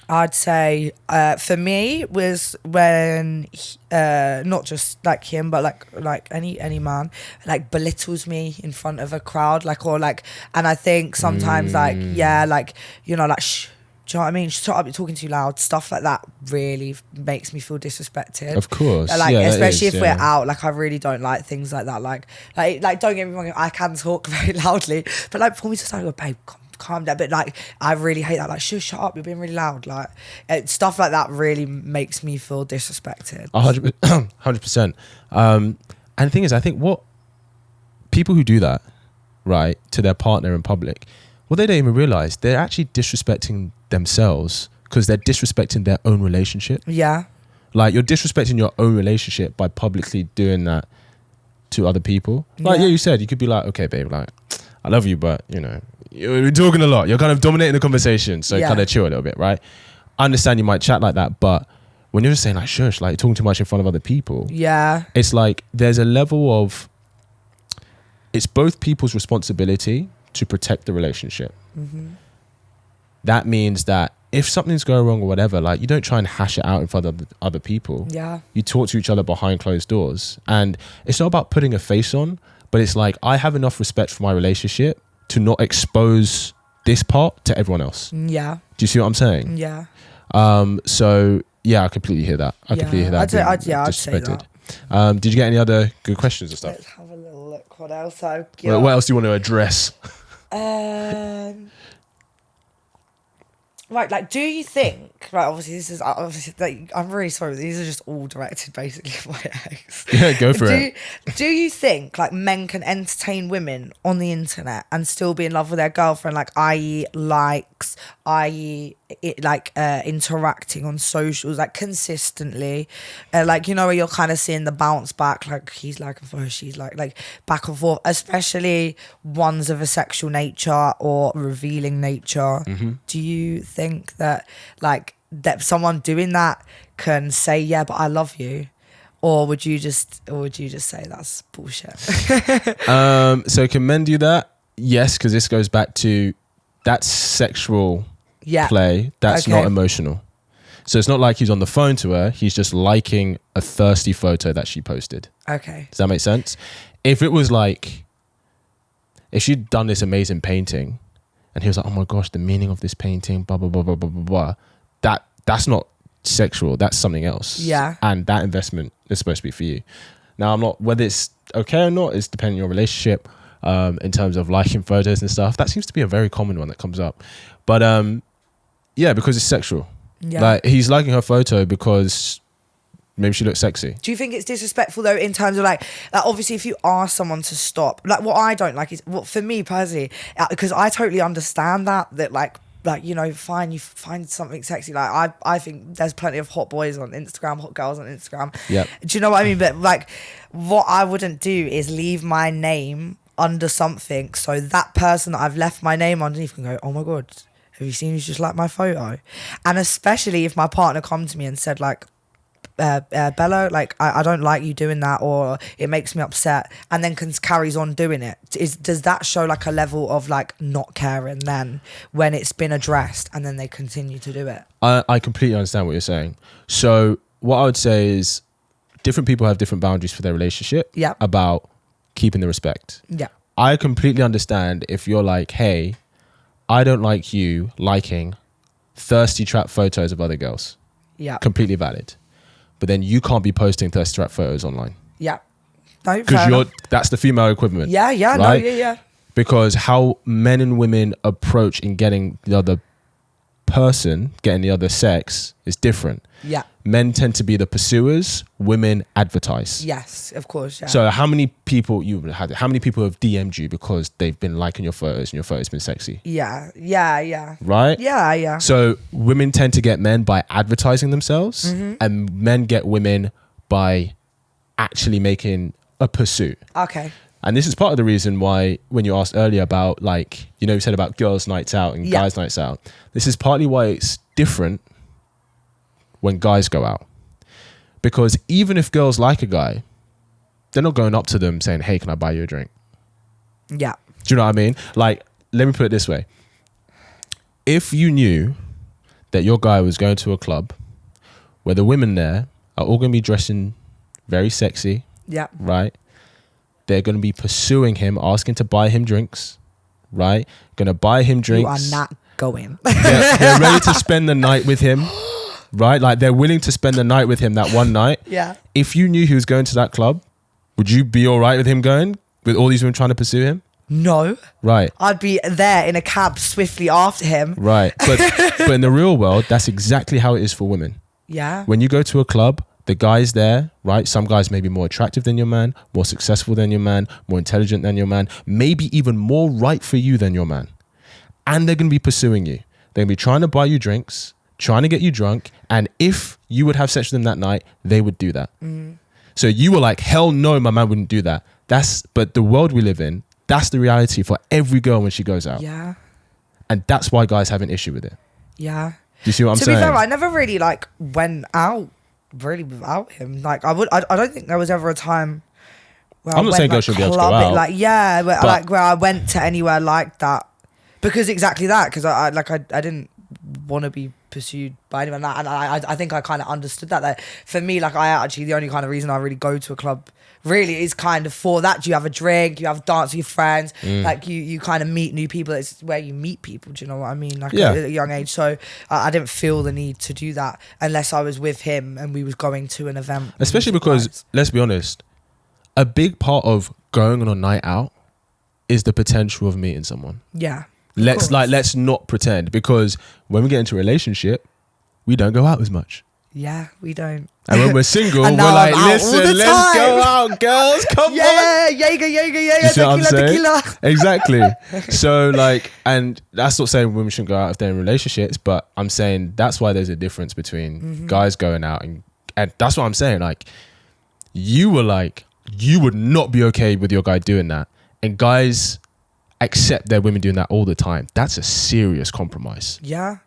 I'd say for me was when not just like him, but like any man like belittles me in front of a crowd, and I think sometimes like shh, do you know what I mean? Shut up, you're talking too loud. Stuff like that really makes me feel disrespected. Of course. Especially if we're out, I really don't like things like that. Like don't get me wrong, I can talk very loudly, but for me to say, babe, calm down. But I really hate that. Shut up, you're being really loud. Stuff like that really makes me feel disrespected. 100%. And the thing is, I think what people who do that, right, to their partner in public, what they don't even realize, they're actually disrespecting themselves, because they're disrespecting their own relationship. Yeah. You're disrespecting your own relationship by publicly doing that to other people. You said, you could be like, okay, babe, I love you, but you're talking a lot. You're kind of dominating the conversation, so kind of chill a little bit, right? I understand you might chat like that, but when you're just saying shush, you're talking too much in front of other people. Yeah. It's there's a level of, it's both people's responsibility to protect the relationship. Mm-hmm. That means that if something's going wrong or whatever, you don't try and hash it out in front of other people. Yeah. You talk to each other behind closed doors. And it's not about putting a face on, but it's I have enough respect for my relationship to not expose this part to everyone else. Yeah. Do you see what I'm saying? Yeah. So yeah, I completely hear that. I completely hear that. I'd say that. Did you get any other good questions and stuff? Let's have a little look. What else I've got? What else do you want to address? Right, do you think? Right, obviously I'm really sorry. These are just all directed basically at my ex. Yeah, go for it. Do you think men can entertain women on the internet and still be in love with their girlfriend? I.e., likes, i.e., interacting on socials like consistently, like, you know, where you're kind of seeing the bounce back, like he's liking for her, she's like back and forth, especially ones of a sexual nature or revealing nature. Do you think that like that someone doing that can say, yeah, but I love you? Or would you just say that's bullshit? So can men do that? Yes, because this goes back to that's sexual play. That's not emotional. So it's not like he's on the phone to her. He's just liking a thirsty photo that she posted. Okay. Does that make sense? If it was like, if she'd done this amazing painting and he was like, oh my gosh, the meaning of this painting, blah, blah, blah, blah, blah, blah, blah, that's not sexual. That's something else. Yeah. And that investment is supposed to be for you. Now, I'm not, whether it's okay or not, it's depending on your relationship. In terms of liking photos and stuff, that seems to be a very common one that comes up. But yeah, because it's sexual. Yeah. Like he's liking her photo because maybe she looks sexy. Do you think it's disrespectful though, in terms of like obviously if you ask someone to stop, like what I don't like is, well, for me personally, because I totally understand that like, you know, fine, you find something sexy. Like I think there's plenty of hot boys on Instagram, hot girls on Instagram. Yeah. Do you know what I mean? But like, what I wouldn't do is leave my name under something so that person that I've left my name underneath can go, oh my god, have you seen who's just like my photo? And especially if my partner come to me and said like, Bella, like I don't like you doing that, or it makes me upset, and then carries on doing it, does that show like a level of like not caring then when it's been addressed and then they continue to do it? I completely understand what you're saying. So what I would say is different people have different boundaries for their relationship. Yeah. About keeping the respect. Yeah. I completely understand if you're like, hey, I don't like you liking thirsty trap photos of other girls. Yeah. Completely valid. But then you can't be posting thirsty trap photos online. Yeah. No, because that's the female equivalent. Yeah, right? No, yeah. Because how men and women approach in getting the other person, getting the other sex is different. Yeah. Men tend to be the pursuers, women advertise. Yes, of course. Yeah. So how many people how many people have DM'd you because they've been liking your photos and your photos been sexy? Yeah. Right? Yeah. So women tend to get men by advertising themselves, and men get women by actually making a pursuit. Okay. And this is part of the reason why when you asked earlier about like, you know, you said about girls' nights out and guys' nights out. This is partly why it's different when guys go out. Because even if girls like a guy, they're not going up to them saying, hey, can I buy you a drink? Yeah. Do you know what I mean? Like, let me put it this way. If you knew that your guy was going to a club where the women there are all going to be dressing very sexy. Yeah. Right? They're going to be pursuing him, asking to buy him drinks. Right? Going to buy him drinks. You are not going. They're ready to spend the night with him. Right? Like they're willing to spend the night with him that one night. Yeah. If you knew he was going to that club, would you be all right with him going? With all these women trying to pursue him? No. Right. I'd be there in a cab swiftly after him. Right. But in the real world, that's exactly how it is for women. Yeah. When you go to a club, the guys there, right? Some guys may be more attractive than your man, more successful than your man, more intelligent than your man, maybe even more right for you than your man. And they're going to be pursuing you. They're going to be trying to buy you drinks, trying to get you drunk. And if you would have sex with them that night, they would do that. So you were like, hell no, my man wouldn't do that. But the world we live in, that's the reality for every girl when she goes out. Yeah. And that's why guys have an issue with it. Yeah. Do you see what I'm saying? To be fair, I never really like went out really without him. Like I don't think there was ever a time where I'm not saying girls should be able to go out. Like where I went to anywhere like that. Because exactly that, because I didn't want to be pursued by anyone, and I think I kind of understood that. Like for me, like I actually, the only kind of reason I really go to a club really is kind of for that. You have a drink, you have dance with your friends, like you kind of meet new people. It's where you meet people. Do you know what I mean? Like at a young age. So I didn't feel the need to do that unless I was with him and we was going to an event. Especially because, let's be honest, a big part of going on a night out is the potential of meeting someone. Yeah. Let's not pretend, because when we get into a relationship, we don't go out as much. Yeah, we don't. And when we're single, we're like, listen, let's go out, girls. Come on. Yeah, Jaeger, tequila. Exactly. So like, and that's not saying women shouldn't go out if they're in relationships, but I'm saying that's why there's a difference between guys going out and that's what I'm saying. Like, you were like, you would not be okay with your guy doing that, and guys accept their women doing that all the time. That's a serious compromise. Yeah.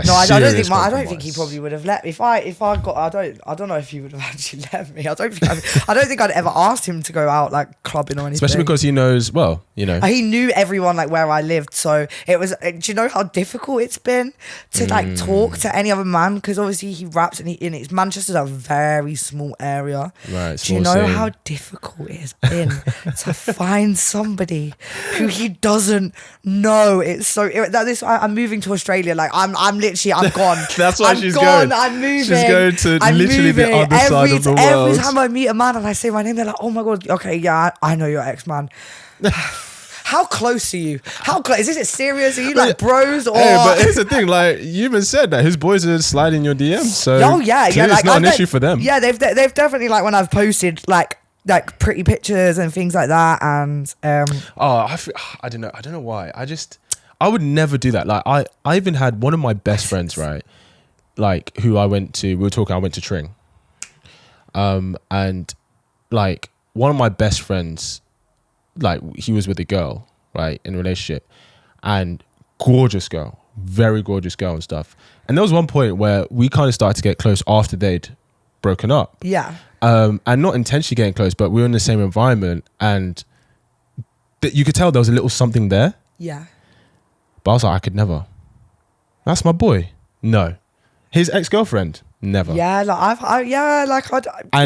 No, I don't think he probably would have let me. If I got, I don't know if he would have actually let me. I don't think I'd ever asked him to go out like clubbing or anything. Especially because he knows, well, you know, he knew everyone like where I lived. So it was. Do you know how difficult it's been to like talk to any other man? Because obviously he raps and it's Manchester's a very small area. Right. Do you know how difficult it has been to find somebody who he doesn't know? It's so. I'm moving to Australia. Like I'm gone. That's why she's going. I'm moving. She's going to literally the other side of the world. Every time I meet a man and I say my name, they're like, "Oh my god, okay, yeah, I know your ex, man." How close are you? How close? Is it serious? Are you like bros or? Hey, but here's the thing. Like, you even said that his boys are sliding your DMs. So yeah. Like, it's not an issue for them. Yeah, they've definitely, like, when I've posted like pretty pictures and things like that, and I don't know why. I would never do that. Like, I even had one of my best friends, right? Like, who I went to Tring. And like, one of my best friends, like, he was with a girl, right, in a relationship, and gorgeous girl, very gorgeous girl and stuff. And there was one point where we kind of started to get close after they'd broken up. Yeah. And not intentionally getting close, but we were in the same environment, and you could tell there was a little something there. Yeah. But I was like, I could never. That's my boy. No. His ex-girlfriend. Never. Yeah, like I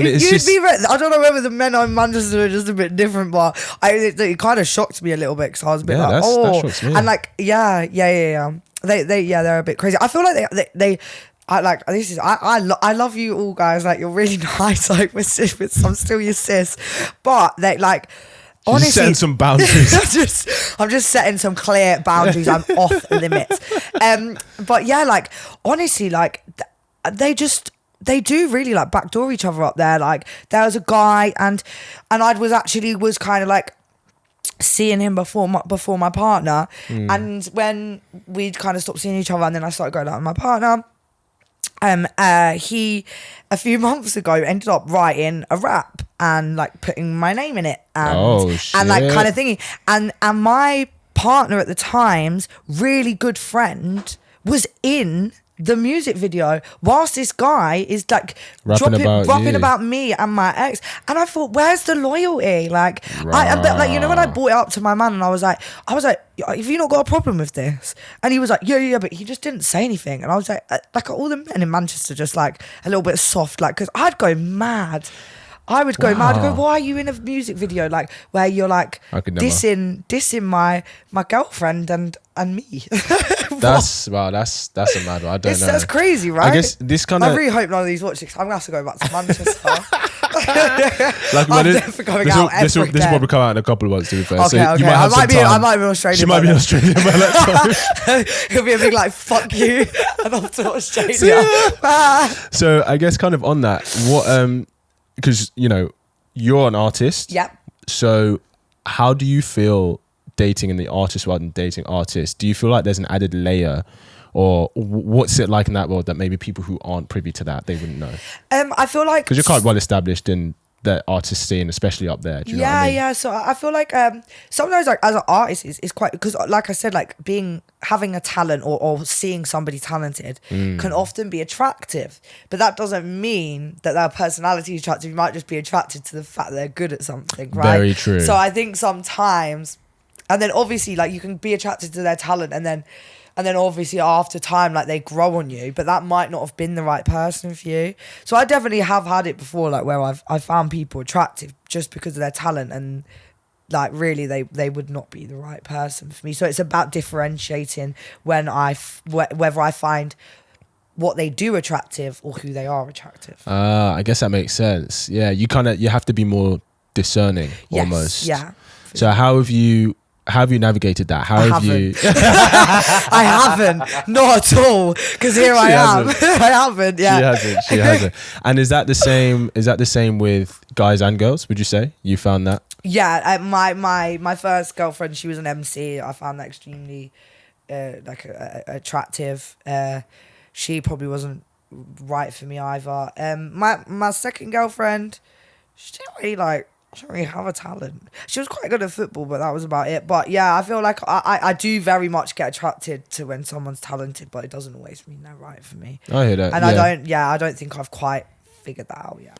don't know whether the men on Manchester are just a bit different, but it kind of shocked me a little bit because I was a bit that shocks me. And like yeah. They're a bit crazy. I feel like they I like this is I love you all guys, like, you're really nice, like I'm still your sis, but they like. Honestly, just setting some boundaries. I'm just setting some clear boundaries. I'm off limits. But yeah, like, honestly, like, they do really like backdoor each other up there. Like, there was a guy and I was kind of like seeing him before my partner, and when we'd kind of stopped seeing each other, and then I started going out with my partner. He a few months ago ended up writing a rap and like putting my name in it and like kind of thingy, and my partner at the time's really good friend was in the music video whilst this guy is like rapping about me and my ex, and I thought, where's the loyalty? Like, but like, you know, when I brought it up to my man and I was like, have you not got a problem with this? And he was like, yeah, but he just didn't say anything. And I was like all the men in Manchester just like a little bit soft, like, because I'd go mad. I would go mad. I'd go, why are you in a music video like where you're like dissing my girlfriend and me? That's a mad one. I don't know. That's crazy, right? I guess this kind of. I really hope none of these watch this. I'm gonna have to go back to Manchester. Like, this will probably come out in a couple of months, to be fair. Okay. I might be in Australia. She might be in Australia by that time. It'll be a big like fuck you and off to Australia. So I guess kind of on that, what because, you know, you're an artist. Yep. So how do you feel dating in the artist rather than dating artists? Do you feel like there's an added layer, or what's it like in that world that maybe people who aren't privy to that, they wouldn't know? I feel like, because you're quite well established in the artist scene, especially up there. Do you know what I mean? Yeah. So I feel like sometimes, like, as an artist is quite, because like I said, like, having a talent or seeing somebody talented can often be attractive, but that doesn't mean that their personality is attractive. You might just be attracted to the fact that they're good at something, right? Very true. So I think sometimes, and then obviously, like, you can be attracted to their talent, and then obviously after time, like, they grow on you, but that might not have been the right person for you. So I definitely have had it before, like, where I've found people attractive just because of their talent, and like, really they would not be the right person for me. So it's about differentiating whether I find what they do attractive or who they are attractive. I guess that makes sense. Yeah, you have to be more discerning almost. Yeah. So how have you have you navigated that? How have you? I haven't, not at all. Because here I am. I haven't. Yeah, she hasn't. And is that the same? Is that the same with guys and girls? Would you say you found that? Yeah, my first girlfriend, she was an MC. I found that extremely attractive. She probably wasn't right for me either. My second girlfriend, she didn't really have a talent. She was quite good at football, but that was about it. But yeah, I feel like I do very much get attracted to when someone's talented, but it doesn't always mean they're right for me. I hear that. And I don't think I've quite figured that out yet.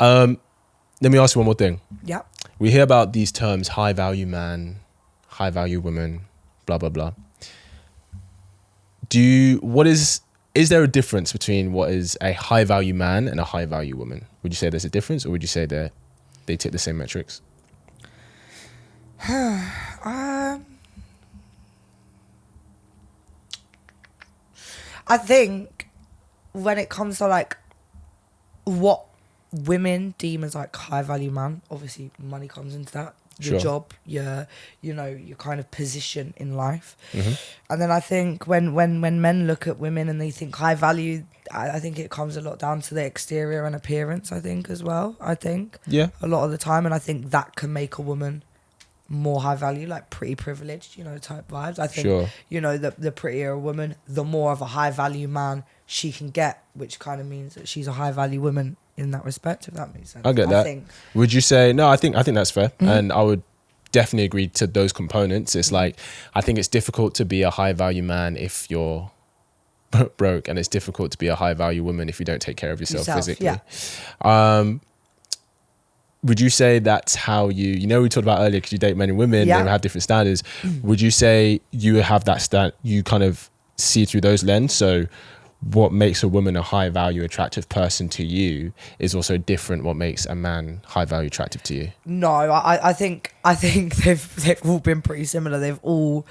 Let me ask you one more thing. Yeah. We hear about these terms, high value man, high value woman, blah, blah, blah. Is there a difference between what is a high value man and a high value woman? Would you say there's a difference, or would you say they take the same metrics? I think when it comes to like what women deem as like high value man, obviously money comes into that. Your job, your kind of position in life. Mm-hmm. And then I think when men look at women and they think high value, I think it comes a lot down to the exterior and appearance, I think, as well. I think. Yeah. A lot of the time. And I think that can make a woman more high value, like pretty privileged, type vibes. I think, the prettier a woman, the more of a high value man she can get, which kind of means that she's a high value woman in that respect, if that makes sense. I get that. Would you say, no, I think that's fair. Mm-hmm. And I would definitely agree to those components. It's like, I think it's difficult to be a high value man if you're broke, and it's difficult to be a high value woman if you don't take care of yourself physically. Yeah. Would you say that's how we talked about earlier, because you date men and women, they have different standards. Would you say you have that you kind of see through those lens? So what makes a woman a high value attractive person to you is also different what makes a man high value attractive to you? No, I think they've all been pretty similar. They've all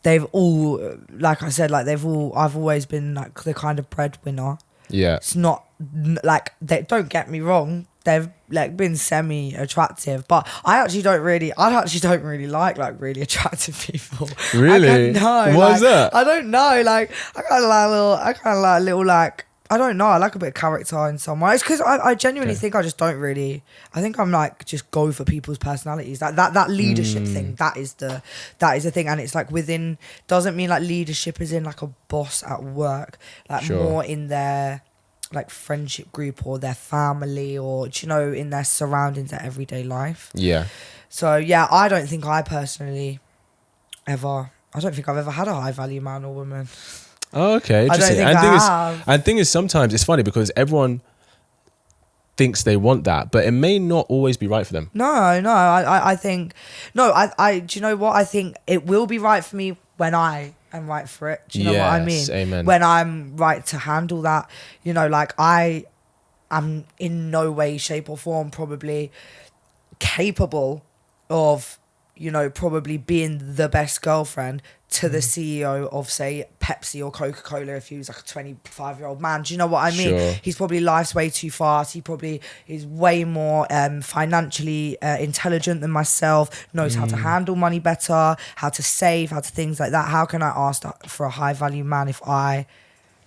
like I said, like I've always been like the kind of breadwinner. Yeah. It's not like don't get me wrong, they've like been semi attractive, but I actually don't really like really attractive people. Really? Why is that? I don't know. Like I kind of like little like, I don't know. I like a bit of character in some ways, because I genuinely think I just don't really. I think I'm like just go for people's personalities. That leadership thing. That is the thing, and it's like within, doesn't mean like leadership is in like a boss at work. Like more in their like friendship group or their family, or in their surroundings, their everyday life. Yeah. So yeah, I don't think I've ever had a high value man or woman. Oh, okay, interesting. And thing is, sometimes it's funny because everyone thinks they want that, but it may not always be right for them. No, I think do you know what? I think it will be right for me when I am right for it. Do you know what I mean? Amen. When I'm right to handle that, like I am in no way, shape or form probably capable of, probably being the best girlfriend to the CEO of, say, Pepsi or Coca-Cola if he was like a 25-year-old man. Do you know what I mean? Sure. He's probably life's way too fast. He probably is way more financially intelligent than myself, knows how to handle money better, how to save, how to things like that. How can I ask for a high-value man if I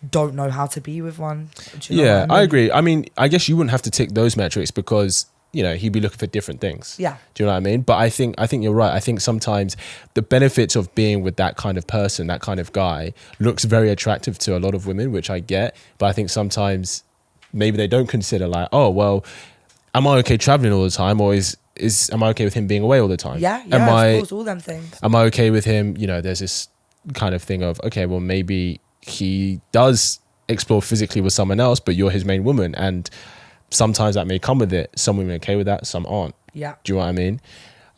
don't know how to be with one? Do you know what I mean? I agree. I mean, I guess you wouldn't have to tick those metrics because he'd be looking for different things. Yeah. Do you know what I mean? But I think you're right. I think sometimes the benefits of being with that kind of person, that kind of guy, looks very attractive to a lot of women, which I get. But I think sometimes maybe they don't consider like, oh, well, am I okay traveling all the time, or am I okay with him being away all the time? Yeah, of course, all them things. Am I okay with him? There's this kind of thing of, okay, well, maybe he does explore physically with someone else, but you're his main woman, and sometimes that may come with it. Some women are okay with that, some aren't. Yeah. Do you know what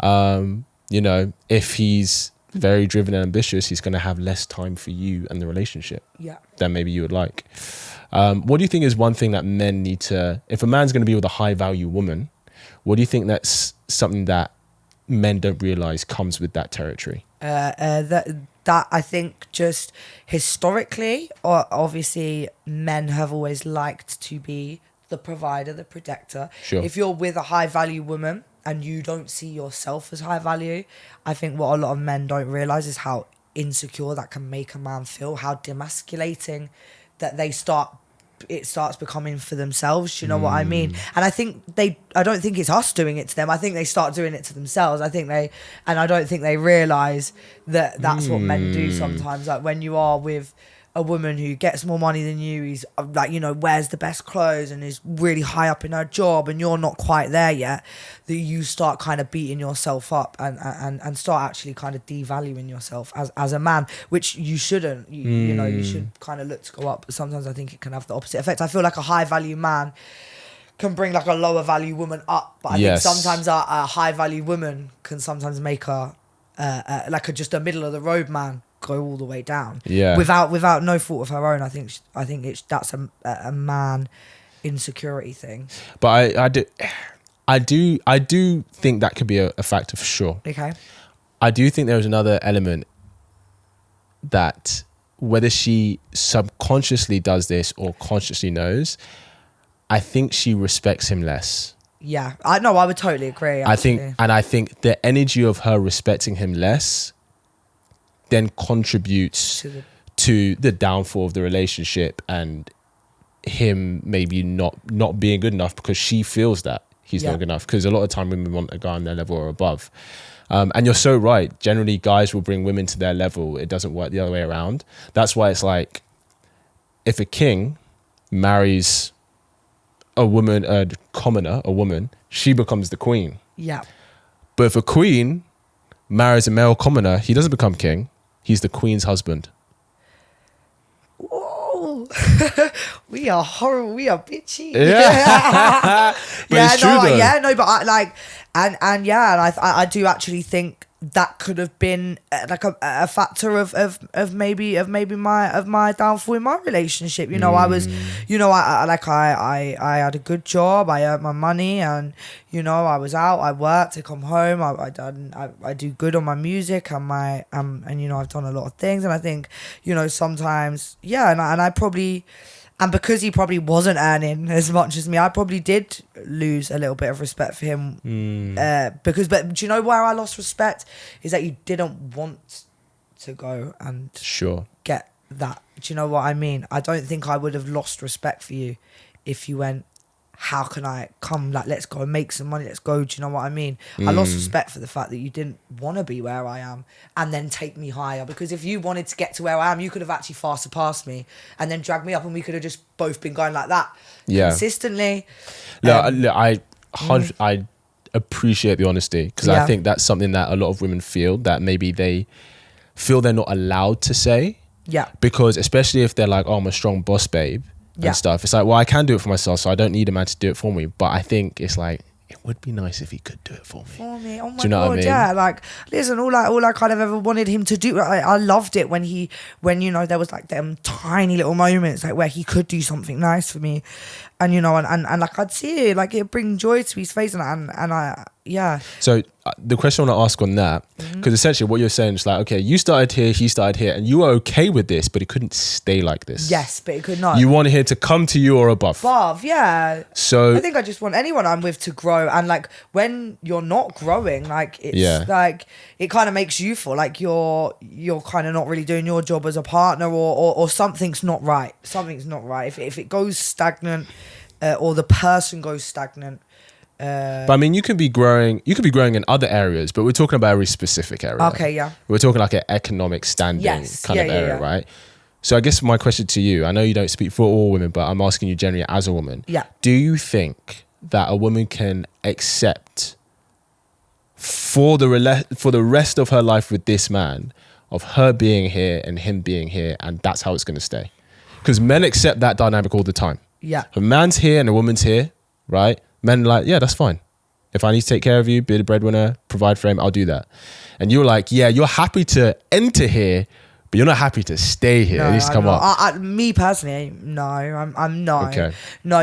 I mean? If he's very driven and ambitious, he's going to have less time for you and the relationship than maybe you would like. What do you think is one thing that men need to, if a man's going to be with a high value woman, what do you think that's something that men don't realize comes with that territory? That I think just historically, or obviously men have always liked to be the provider, the protector. Sure. If you're with a high value woman, you don't see yourself as high value, I think what a lot of men don't realize is how insecure that can make a man feel, how demasculating that it starts becoming for themselves. You know what I mean? And I don't think it's us doing it to them. I think they start doing it to themselves. I don't think they realize that that's what men do sometimes. Like when you are with a woman who gets more money than you, is like, you know, wears the best clothes and is really high up in her job, and you're not quite there yet, that you start kind of beating yourself up and start actually kind of devaluing yourself as a man, which you shouldn't. You know, you should kind of look to go up. But sometimes I think it can have the opposite effect. I feel like a high value man can bring like a lower value woman up, but I think sometimes a high value woman can sometimes make just a middle of the road man go all the way down, without no fault of her own. I think that's a man insecurity thing. But I do think that could be a factor for sure. Okay. I do think there is another element that, whether she subconsciously does this or consciously knows, I think she respects him less. Yeah, I would totally agree. Actually. I think the energy of her respecting him less then contributes to the downfall of the relationship, and him maybe not being good enough because she feels that he's not good enough. Because a lot of time women want a guy on their level or above. And you're so right. Generally, guys will bring women to their level. It doesn't work the other way around. That's why it's like, if a king marries a woman, a commoner, a woman, she becomes the queen. Yeah. But if a queen marries a male commoner, he doesn't become king. He's the queen's husband. Whoa. We are horrible. We are bitchy. Yeah. But it's true though. But I do actually think that could have been like a factor of maybe my downfall in my relationship. You know, I was, you know, I had a good job, I earned my money, and you know, I was out, I worked, I come home, I do good on my music and and you know, I've done a lot of things, and I think, you know, sometimes and I probably. And because he probably wasn't earning as much as me, I probably did lose a little bit of respect for him. But do you know where I lost respect? Is that you didn't want to go and get that. Do you know what I mean? I don't think I would have lost respect for you if you went, how can I come? Like, let's go and make some money. Let's go. Do you know what I mean? I lost respect for the fact that you didn't want to be where I am and then take me higher. Because if you wanted to get to where I am, you could have actually far surpassed me and then dragged me up, and we could have just both been going like that consistently. I appreciate the honesty, because I think that's something that a lot of women feel, that maybe they feel they're not allowed to say. Yeah. Because especially if they're like, oh, I'm a strong boss babe. And stuff. It's like, well, I can do it for myself, so I don't need a man to do it for me. But I think it's like, it would be nice if he could do it for me. Oh my do you know God, what I mean? yeah. Like, listen, all I kind of ever wanted him to do, I loved it when you know, there was like them tiny little moments like where he could do something nice for me, and you know, and like I'd see it, like it bring joy to his face, and I. So the question I want to ask on that, because essentially what you're saying is like, okay, you started here, he started here, and you were okay with this, but it couldn't stay like this. Yes, but it could not. You wanted him to come to you or above. Yeah. So I think I just want anyone I'm with to grow, and like when you're not growing, like it's like it kind of makes you feel like you're kind of not really doing your job as a partner, or something's not right. Something's not right. If it goes stagnant, or the person goes stagnant. But I mean, you could be growing in other areas, but we're talking about a very specific area. Okay, yeah. We're talking like an economic standing kind of area, right? So I guess my question to you, I know you don't speak for all women, but I'm asking you generally as a woman. Yeah. Do you think that a woman can accept for the rest of her life with this man, of her being here and him being here, and that's how it's going to stay? Because men accept that dynamic all the time. Yeah. If a man's here and a woman's here, right? Men are like, yeah, that's fine. If I need to take care of you, be the breadwinner, provide for him, I'll do that. And you're like, yeah, you're happy to enter here, but you're not happy to stay here. No, At least come up. Me personally, no, I'm not. Okay. No,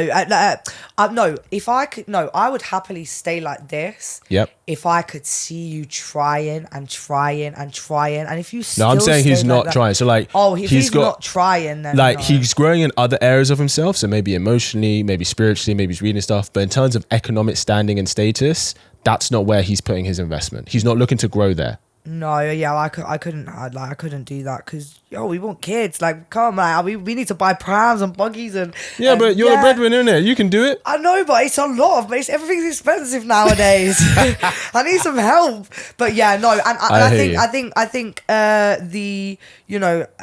no. If I could, no, I would happily stay like this. Yep. If I could see you trying, and if you still no, I'm saying he's not like trying. So like, if he's not trying, then like no. He's growing in other areas of himself. So maybe emotionally, maybe spiritually, maybe he's reading stuff. But in terms of economic standing and status, that's not where he's putting his investment. He's not looking to grow there. No, yeah, I couldn't do that because we want kids. Like, come on, we need to buy prams and buggies and but you're the breadwinner, innit? You can do it. I know, but it's a lot of everything's expensive nowadays. I need some help. But yeah, no, and I think the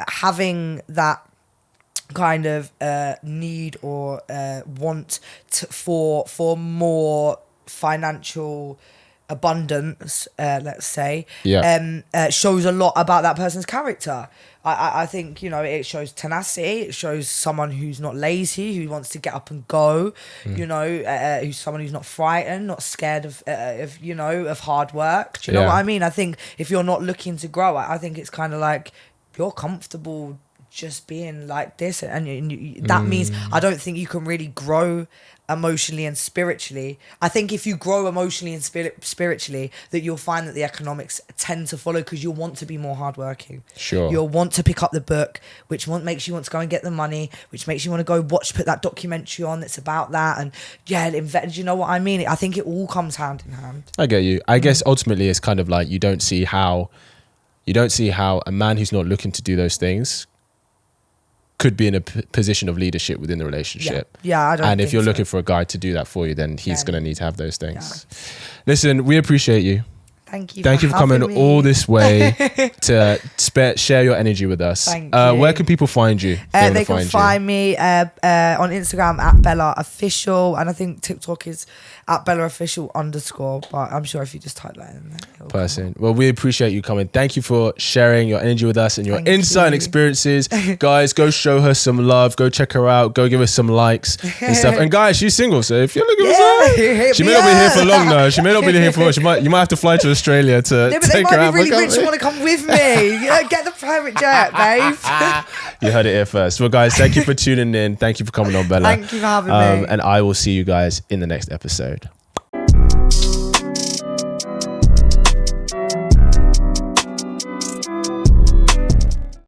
having that kind of need or want for more financial abundance, let's say, shows a lot about that person's character. I think it shows tenacity. It shows someone who's not lazy, who wants to get up and go. Who's someone who's not frightened, not scared of hard work. Do you know what I mean? I think if you're not looking to grow, I think it's kind of like you're comfortable just being like this, and that means I don't think you can really grow emotionally and spiritually. I think if you grow emotionally and spiritually, that you'll find that the economics tend to follow, because you'll want to be more hardworking. Sure. You'll want to pick up the book, which makes you want to go and get the money, which makes you want to go put that documentary on that's about that, and invest. You know what I mean? I think it all comes hand in hand. I get you. I guess ultimately it's kind of like you don't see how a man who's not looking to do those things could be in a position of leadership within the relationship. Yeah, I don't. And if you're looking for a guy to do that for you, then he's going to need to have those things. Yeah. Listen, we appreciate you. Thank you for coming all this way to share your energy with us. Thank you. Where can people find you? They can find me on Instagram at Bella Official, and I think TikTok is at Bella Official _. But I'm sure if you just type that in there, person. Well, we appreciate you coming. Thank you for sharing your energy with us and your insight and experiences. Guys, go show her some love. Go check her out. Go give her some likes and stuff. And guys, she's single, so if you're looking for something, she may not be here for long though. She may not be here for. You might have to fly to Australia to take her out. They might be really rich and want to come with me. Get the private jet, babe. You heard it here first. Well, guys, thank you for tuning in. Thank you for coming on, Bella. Thank you for having me. And I will see you guys in the next episode.